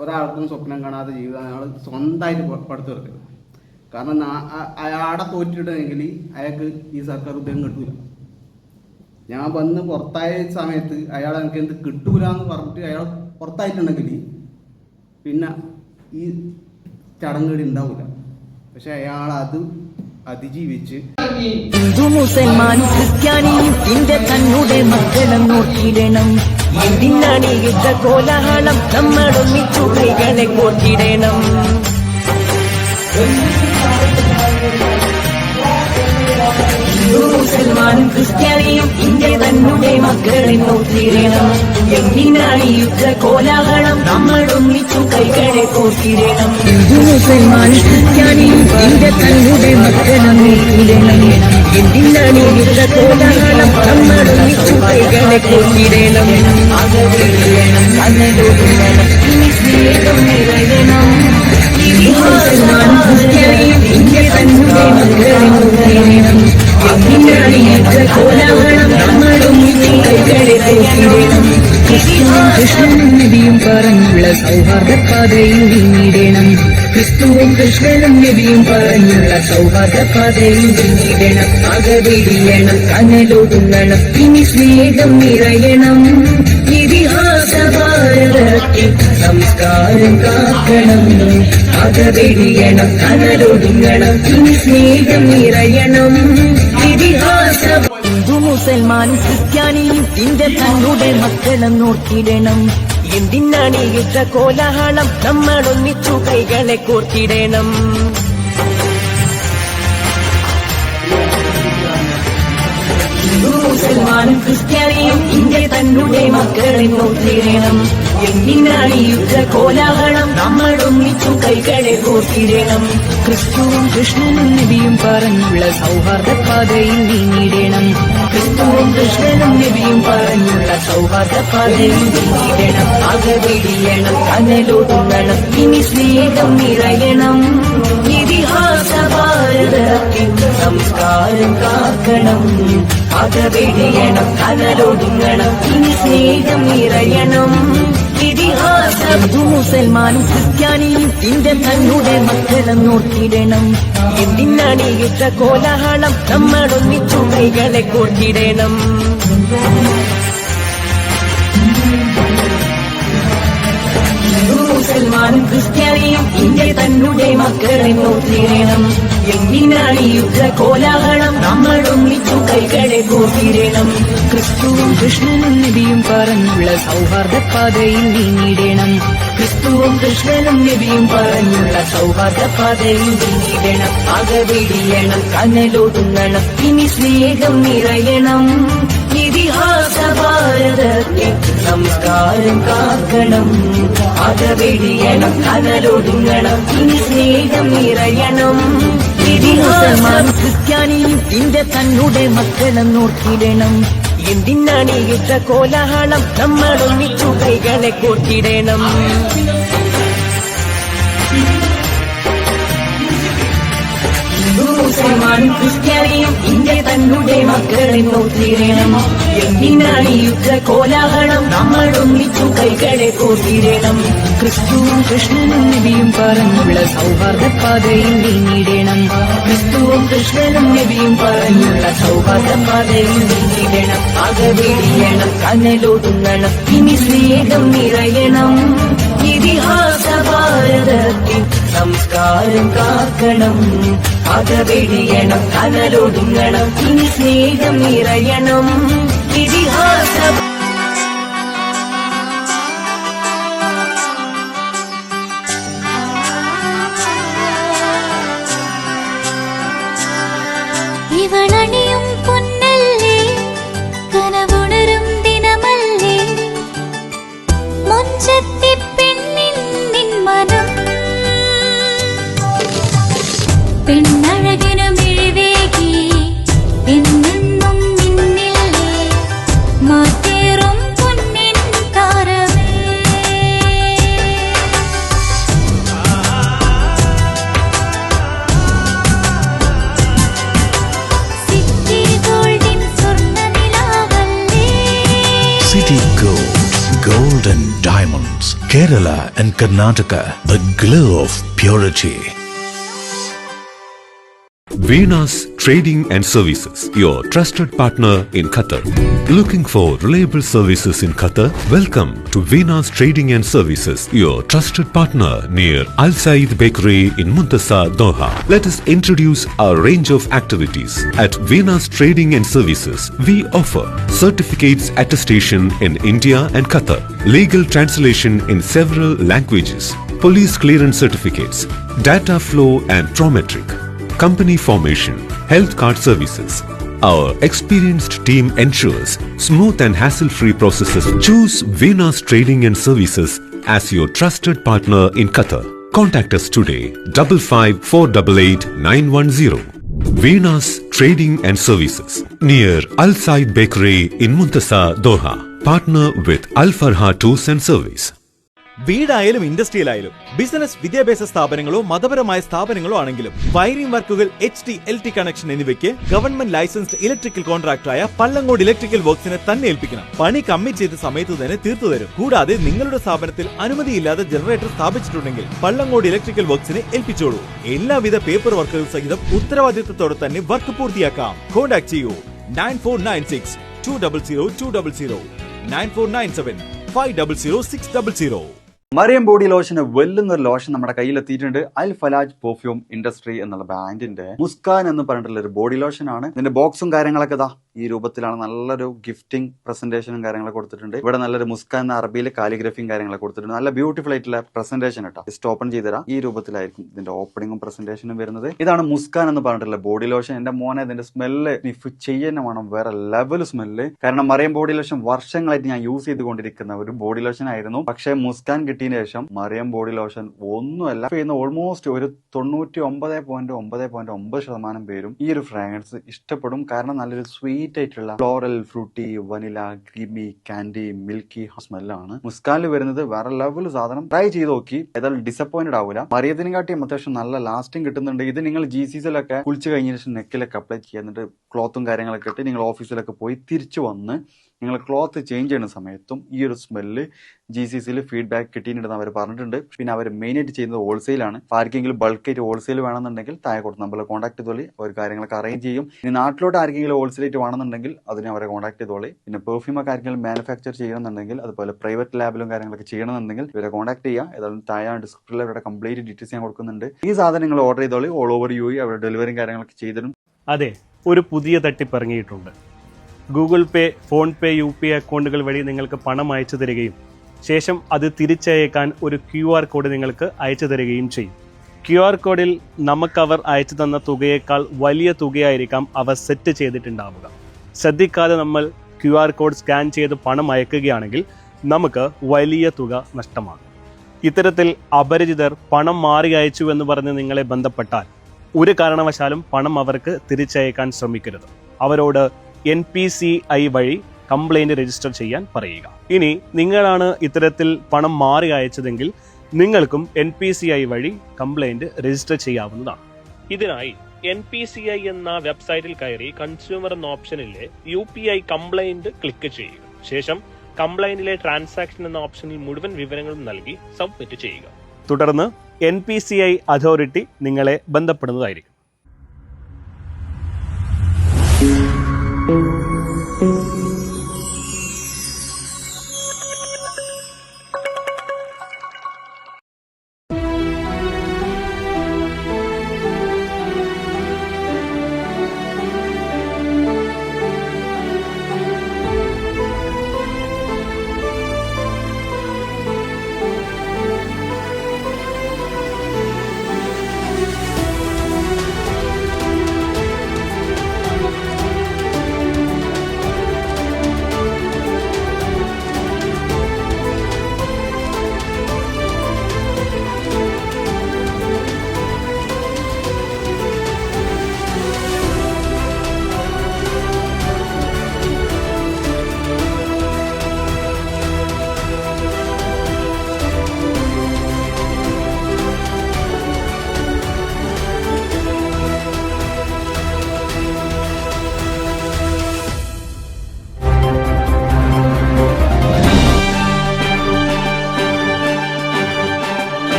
ഒരാൾക്കും സ്വപ്നം കാണാത്ത ജീവിതമാണ് അയാൾ സ്വന്തമായിട്ട് പടുത്തുയർത്തിയത്. കാരണം അയാളെ തോറ്റിട്ടുണ്ടെങ്കിൽ അയാൾക്ക് ഈ സർക്കാർ ഉദ്യോഗം കിട്ടൂല. ഞാൻ വന്ന് പുറത്തായ സമയത്ത് അയാൾ എനിക്ക് എന്ത് കിട്ടൂല എന്ന് പറഞ്ഞിട്ട് അയാൾ പുറത്തായിട്ടുണ്ടെങ്കിൽ പിന്നെ ഈ ചടങ്ങുകൾ ഉണ്ടാവില്ല. പക്ഷെ അയാൾ അത് അതിജീവിച്ച് ഹിന്ദു മുസൽമാൻ ക്രിസ്ത്യാനിയും ഇന്ത്യ തന്നുടെ മക്കളും നോക്കിയിടണം. എന്തിനാണ് യുദ്ധ കോലാഹലം, നമ്മളൊന്നിച്ചു കൈകളെ കോർത്തിടണം. ഹിന്ദു മുസൽമാനും ക്രിസ്ത്യാനിയും ഇന്ത്യ തന്നുടെ മക്കളെ നോക്കിയിടണം. എന്തിനാണ് യുദ്ധ കോലാഹലം, നമ്മളൊന്നിച്ചു കൈകളെ കോർത്തിടണം. ഹിന്ദു മുസൽമാനും ക്രിസ്ത്യാനിയും ഇന്ത്യ തന്നുടെ മക്കളെ നോക്കിയിടണം. എന്തിനാണ് യുദ്ധ കോലാഹലം, നമ്മളൊന്നിച്ചു കൈകളെ കോർത്തിടണം. അകലിടണം, അകലൊടുങ്ങണം, ഇനി സ്നേഹം നിറയണം. മുസൽമാനും ക്രിസ്ത്യാനിയും ഇന്ത്യ തന്നുടെ മക്കളെ നോക്കിയിടണം. എന്തിനാണ് യുദ്ധ കോലാഹലം, നമ്മളൊന്നിച്ചു കൈകളെ കോർത്തിടണം. ക്രിസ്തുവും കൃഷ്ണനും നബിയും പറഞ്ഞുള്ള സൗഹാർദ്ദ പാതയിൽ നീങ്ങിടണം. ക്രിസ്തുവും കൃഷ്ണനും നബിയും പറഞ്ഞുള്ള സൗഹാർദ്ദ പാതയിൽ നീങ്ങിടണം. അകതിരിയണം, കനലൊടുങ്ങണം, ഇനി സ്നേഹം നിറയണം. ഇതിഹാസ ഭാരതത്തിൽ സംസ്കാരം കാക്കണം. അകതിരിയണം, കനലൊടുങ്ങണം, ഇനി സ്നേഹം നിറയണം. ഇതിഹാസ ഹിന്ദു മുസൽമാനും ക്രിസ്ത്യാനിയും ഇന്ത്യ തങ്ങളുടെ മക്കളും നോക്കിയിടണം. എന്തിനാണ് യുദ്ധ കോലാഹലം, നമ്മളൊന്നിച്ചു കൈകളെ കോർത്തിടണം. ഹിന്ദു മുസൽമാനും ക്രിസ്ത്യാനിയും ഇന്ത്യ തന്നുടെ മക്കളെ നോക്കിയിടണം. എന്തിനാണ് യുദ്ധ കോലാഹലം, നമ്മളൊന്നിച്ചു കൈകളെ കോർത്തിടണം. ക്രിസ്തുവും കൃഷ്ണനും നബിയും പറഞ്ഞുള്ള സൗഹാർദ്ദ പാതയിൽ നീങ്ങിടണം. ക്രിസ്തുവും കൃഷ്ണനും നബിയും പറഞ്ഞുള്ള സൗഹാർദ്ദ പാതയിൽ നീങ്ങിടണം. അകതിരിയണം, കനലൊടുങ്ങണം, ഇനി സ്നേഹം നിറയണം. ഇതിഹാസ ഭാരത സംസ്കാരം കാക്കണം, അകവെടിയണം, കനലൊടുങ്ങണം, ഇനി സ്നേഹം നിറയണം. ഇതിഹാസ മുസൽമാനും ക്രിസ്ത്യാനിയും ഇന്ത്യ തന്നുടെ മക്കളും നോക്കിടണം. എന്തിനാണ് യുദ്ധ കോലാഹലം, നമ്മളൊന്നിച്ചു കൈകളെ കോർത്തിടണം. മുസൽമാനും ക്രിസ്ത്യാനിയും ഇന്ത്യ തന്നുടെ മക്കളെ നോക്കിടണം. എന്തിനാണ് യുദ്ധ കോലാഹലം, നമ്മളൊന്നിച്ചു കൈകളെ കോർത്തിടണം. ക്രിസ്തുവും കൃഷ്ണനും നബിയും പറഞ്ഞുള്ള സൗഹാർദ്ദ പാതയിൽ നീങ്ങിടണം. ക്രിസ്തുവും കൃഷ്ണനും നബിയും പറഞ്ഞുള്ള സൗഹാർദ്ദ പാതയിൽ നീങ്ങിടണം. അകവെടിയണം, കനലൊടുങ്ങണം, ഇനി സ്നേഹം നിറയണം. ഇതിഹാസ ഭാരതത്തിൽ സംസ്കാരം കാക്കണം, അകവെടിയണം, കനലൊടുങ്ങണം, ഇനി സ്നേഹം നിറയണം. ഇതിഹാസം ക്രിസ്ത്യാനിയും ഇന്ത്യ തന്നുടെ മക്കളും നോക്കിടണം. എന്തിനാണ് യുദ്ധ കോലാഹലം, നമ്മളൊന്നിച്ചു കൈകളെ കോർത്തിടണം. മുസൽമാനും ക്രിസ്ത്യാനിയും ഇന്ത്യ തന്നുടെ മക്കളെ നോക്കിടണം. എന്തിനാണ് യുദ്ധ കോലാഹലം, നമ്മളൊന്നിച്ചു കൈകളെ കോർത്തിടണം. ക്രിസ്തുവും കൃഷ്ണനും നബിയും പറഞ്ഞുള്ള സൗഹാർദ്ദ പാതയിൽ നീങ്ങിടണം. ക്രിസ്തുവും കൃഷ്ണനും നബിയും പറഞ്ഞുള്ള സൗഹാർദ്ദ പാതയിൽ നീങ്ങിടണം. അകവെടിയണം, കനലൊടുങ്ങണം, ഇനി സ്നേഹം നിറയണം. ഇതിഹാസ ഭാരതത്തിൽ സംസ്കാരം കാക്കണം, അകവെടിയണം, കനലൊടുങ്ങണം, ഇനി സ്നേഹം നിറയണം. ഇതിഹാസ ഇവളണിയും പൊന്നല്ലേ, കനവുണരും ദിനമല്ലേ, മുഞ്ചത്തി പെണ്ണിൻ നിൻ മനം. പെണ്ണഴകിനു മിഴിവേകി എന്നെന്നും നിന്നില്ലേ, മാറ്റേറും പൊന്നിൻ താരമേ. സിറ്റി ഗോൾഡിൻ സ്വർണ്ണനിലാവല്ലേ. City Gold, Gold and Diamonds, Kerala and Karnataka, the glow of purity. Venus Trading and Services, your trusted partner in Qatar. Looking for reliable services in Qatar? Welcome to Venus Trading and Services, your trusted partner near Al Said Bakery in Muntasa, Doha. Let us introduce our range of activities. At Venus Trading and Services, we offer certificates attestation in India and Qatar, legal translation in several languages, police clearance certificates, data flow and Prometric, company formation, health card services. Our experienced team ensures smooth and hassle-free processes. Choose Venus Trading and Services as your trusted partner in Qatar. Contact us today, 55488910. Venus Trading and Services, near Al Said Bakery in Muntasa, Doha. Partner with Al Farha Tours and Service. വീടായാലും ഇൻഡസ്ട്രിയിലായാലും business വിദ്യാഭ്യാസ സ്ഥാപനങ്ങളോ മതപരമായ സ്ഥാപനങ്ങളോ ആണെങ്കിലും wiring വർക്കുകൾ HT LT connection എന്നിവയ്ക്ക് government licensed electrical കോൺട്രാക്ടറായ പള്ളങ്ങോട് ഇലക്ട്രിക്കൽ വർക്സിനെ തന്നെ ഏൽപ്പിക്കണം. പണി കമ്മിറ്റ് ചെയ്ത സമയത്ത് തന്നെ തീർത്തു തരും. കൂടാതെ നിങ്ങളുടെ സ്ഥാപനത്തിൽ അനുമതിയില്ലാതെ ജനറേറ്റർ സ്ഥാപിച്ചിട്ടുണ്ടെങ്കിൽ പള്ളങ്ങോട് ഇലക്ട്രിക്കൽ വർക്സിനെ ഏൽപ്പിച്ചോളൂ. എല്ലാവിധ പേപ്പർ വർക്കുകൾ സഹിതം ഉത്തരവാദിത്തത്തോടെ തന്നെ വർക്ക് പൂർത്തിയാക്കാം. കോൺടാക്ട് ചെയ്യൂ 9496 200 200 9497 500 600. മറിയം ബോഡി ലോഷന് വെല്ലുന്ന ഒരു ലോഷൻ നമ്മുടെ കയ്യിലെത്തിയിട്ടുണ്ട്. അൽ ഫലാജ് പെർഫ്യൂം ഇൻഡസ്ട്രി എന്നുള്ള ബ്രാൻഡിന്റെ മുസ്കാൻ എന്ന് പറഞ്ഞിട്ടുള്ള ഒരു ബോഡി ലോഷൻ ആണ്. ഇതിന്റെ ബോക്സും കാര്യങ്ങളൊക്കെ ഇതാ ഈ രൂപത്തിലാണ്. നല്ലൊരു ഗിഫ്റ്റിംഗ് പ്രസന്റേഷനും കാര്യങ്ങളൊക്കെ കൊടുത്തിട്ടുണ്ട്. ഇവിടെ നല്ലൊരു മുസ്കാൻ എന്ന അറബിയിൽ കാലിഗ്രഫിയും കാര്യങ്ങളൊക്കെ കൊടുത്തിട്ടുണ്ട്. നല്ല ബ്യൂട്ടിഫുൾ ആയിട്ടുള്ള പ്രസന്റേഷൻ കേട്ടോ. ജസ്റ്റ് ഓപ്പൺ ചെയ്തുതരാം. ഈ രൂപത്തിലായിരിക്കും ഇതിന്റെ ഓപ്പണിംഗും പ്രസന്റേഷനും വരുന്നത്. ഇതാണ് മുസ്കാൻ എന്ന് പറഞ്ഞിട്ടുള്ള ബോഡി ലോഷൻ. എന്റെ മോനെ ഇതിന്റെ സ്മെല്ല് സ്നിഫ് ചെയ്യുന്ന വേണം, വേറെ ലെവൽ സ്മെല്ല്. കാരണം മറിയം ബോഡി ലോഷൻ വർഷങ്ങളായിട്ട് ഞാൻ യൂസ് ചെയ്തുകൊണ്ടിരിക്കുന്ന ഒരു ബോഡി ലോഷൻ ആയിരുന്നു. പക്ഷേ മുസ്കാൻ കിട്ടിയതിന് ശേഷം മറിയം ബോഡി ലോഷൻ ഒന്നുമല്ല ചെയ്യുന്ന ഓൾമോസ്റ്റ് ഒരു 99.9% പേരും ഈ ഒരു ഫ്രാഗ്രൻസ് ഇഷ്ടപ്പെടും. കാരണം നല്ലൊരു സ്വീറ്റ് ലൈറ്റ് ആയിട്ടുള്ള floral, fruity, vanilla, creamy, candy, milky സ്മെല്ലാണ്. മുസ്കാനിൽ വരുന്നത് വേറെ ലെവൽ സാധനം. ട്രൈ ചെയ്ത് നോക്കി, ഏതായാലും ഡിസപ്പോയിന്റഡ് ആവില്ല. മറിയത്തിനെക്കാട്ടിയും അത്യാവശ്യം നല്ല ലാസ്റ്റിംഗ് കിട്ടുന്നുണ്ട്. ഇത് നിങ്ങൾ GCCയിലൊക്കെ കുളിച്ച് കഴിഞ്ഞ ശേഷം നെക്കിലൊക്കെ അപ്ലൈ ചെയ്യുക. എന്നിട്ട് ക്ലോത്തും കാര്യങ്ങളൊക്കെ ഇട്ട് നിങ്ങൾ ഓഫീസിലൊക്കെ പോയി തിരിച്ചു വന്ന് നിങ്ങൾ ക്ലോത്ത് ചേഞ്ച് ചെയ്യുന്ന സമയത്തും ഈ ഒരു സ്മെല്ല് GCCയിൽ ഫീഡ്ബാക്ക് കിട്ടിയിട്ടുണ്ടെന്ന് അവർ പറഞ്ഞിട്ടുണ്ട്. പിന്നെ അവർ മെയിനായിട്ട് ചെയ്യുന്നത് ഹോൾസെയിലാണ്. ആർക്കെങ്കിലും ബൾക്കായിട്ട് ഹോൾസെയിൽ വേണമെന്നുണ്ടെങ്കിൽ താഴെ കൊടുത്ത് നമ്മളെ കോൺടാക്ട് ചെയ്തോളി, അവർ കാര്യങ്ങളൊക്കെ അറേഞ്ച് ചെയ്യും. ഇനി നാട്ടിലോട്ട് ആർക്കെങ്കിലും ഹോൾസെയിലായിട്ട് വേണമെന്നുണ്ടെങ്കിൽ അതിനെ അവരെ കോൺടാക്ട് ചെയ്തോളി. പിന്നെ പെർഫ്യൂമൊക്കെ ആർക്കെങ്കിലും മാനുഫാക്ചർ ചെയ്യണമെന്നുണ്ടെങ്കിൽ, അതുപോലെ പ്രൈവറ്റ് ലാബിലും കാര്യങ്ങളൊക്കെ ചെയ്യണമെന്നുണ്ടെങ്കിൽ ഇവരെ കോൺടാക്ട് ചെയ്യുക. ഏതായാലും താഴെ ഡിസ്ക്രിപ്ഷനിൽ അവരുടെ കംപ്ലീറ്റ് ഡീറ്റെയിൽസ് ഞാൻ കൊടുക്കുന്നുണ്ട്. ഈ സാധനം നിങ്ങൾ ഓർഡർ ചെയ്തോളി. ഓൾ ഓവർ UAE അവരുടെ ഡെലിവറിയും കാര്യങ്ങളൊക്കെ ചെയ്തിടും. അതെ, ഒരു പുതിയ തട്ടിപ്പ് ഇറങ്ങിയിട്ടുണ്ട്. ഗൂഗിൾ പേ, ഫോൺ പേ, UPI അക്കൗണ്ടുകൾ വഴി നിങ്ങൾക്ക് പണം അയച്ചു തരികയും ശേഷം അത് തിരിച്ചയക്കാൻ ഒരു QR കോഡ് നിങ്ങൾക്ക് അയച്ചു തരികയും ചെയ്യും. QR കോഡിൽ നമുക്കവർ അയച്ചു തന്ന തുകയേക്കാൾ വലിയ തുകയായിരിക്കാം അവർ സെറ്റ് ചെയ്തിട്ടുണ്ടാവുക. ശ്രദ്ധിക്കാതെ നമ്മൾ QR കോഡ് സ്കാൻ ചെയ്ത് പണം അയക്കുകയാണെങ്കിൽ നമുക്ക് വലിയ തുക നഷ്ടമാകും. ഇത്തരത്തിൽ അപരിചിതർ പണം മാറി അയച്ചു എന്ന് പറഞ്ഞ് നിങ്ങളെ ബന്ധപ്പെട്ടാൽ ഒരു കാരണവശാലും പണം അവർക്ക് തിരിച്ചയക്കാൻ ശ്രമിക്കരുത്. അവരോട് NPCI വഴി കംപ്ലൈൻറ്റ് രജിസ്റ്റർ ചെയ്യാൻ പറയുക. ഇനി നിങ്ങളാണ് ഇത്തരത്തിൽ പണം മാറി അയച്ചതെങ്കിൽ നിങ്ങൾക്കും NPCI വഴി കംപ്ലൈൻറ്റ് രജിസ്റ്റർ ചെയ്യാവുന്നതാണ്. ഇതിനായി NPCI എന്ന വെബ്സൈറ്റിൽ കയറി കൺസ്യൂമർ എന്ന ഓപ്ഷനിലെ UPI കംപ്ലൈൻറ്റ് ക്ലിക്ക് ചെയ്യുക. ശേഷം കംപ്ലൈൻറ്റിലെ ട്രാൻസാക്ഷൻ എന്ന ഓപ്ഷനിൽ മുഴുവൻ വിവരങ്ങളും നൽകി സബ്മിറ്റ് ചെയ്യുക. തുടർന്ന് NPCI അതോറിറ്റി നിങ്ങളെ ബന്ധപ്പെടുന്നതായിരിക്കും.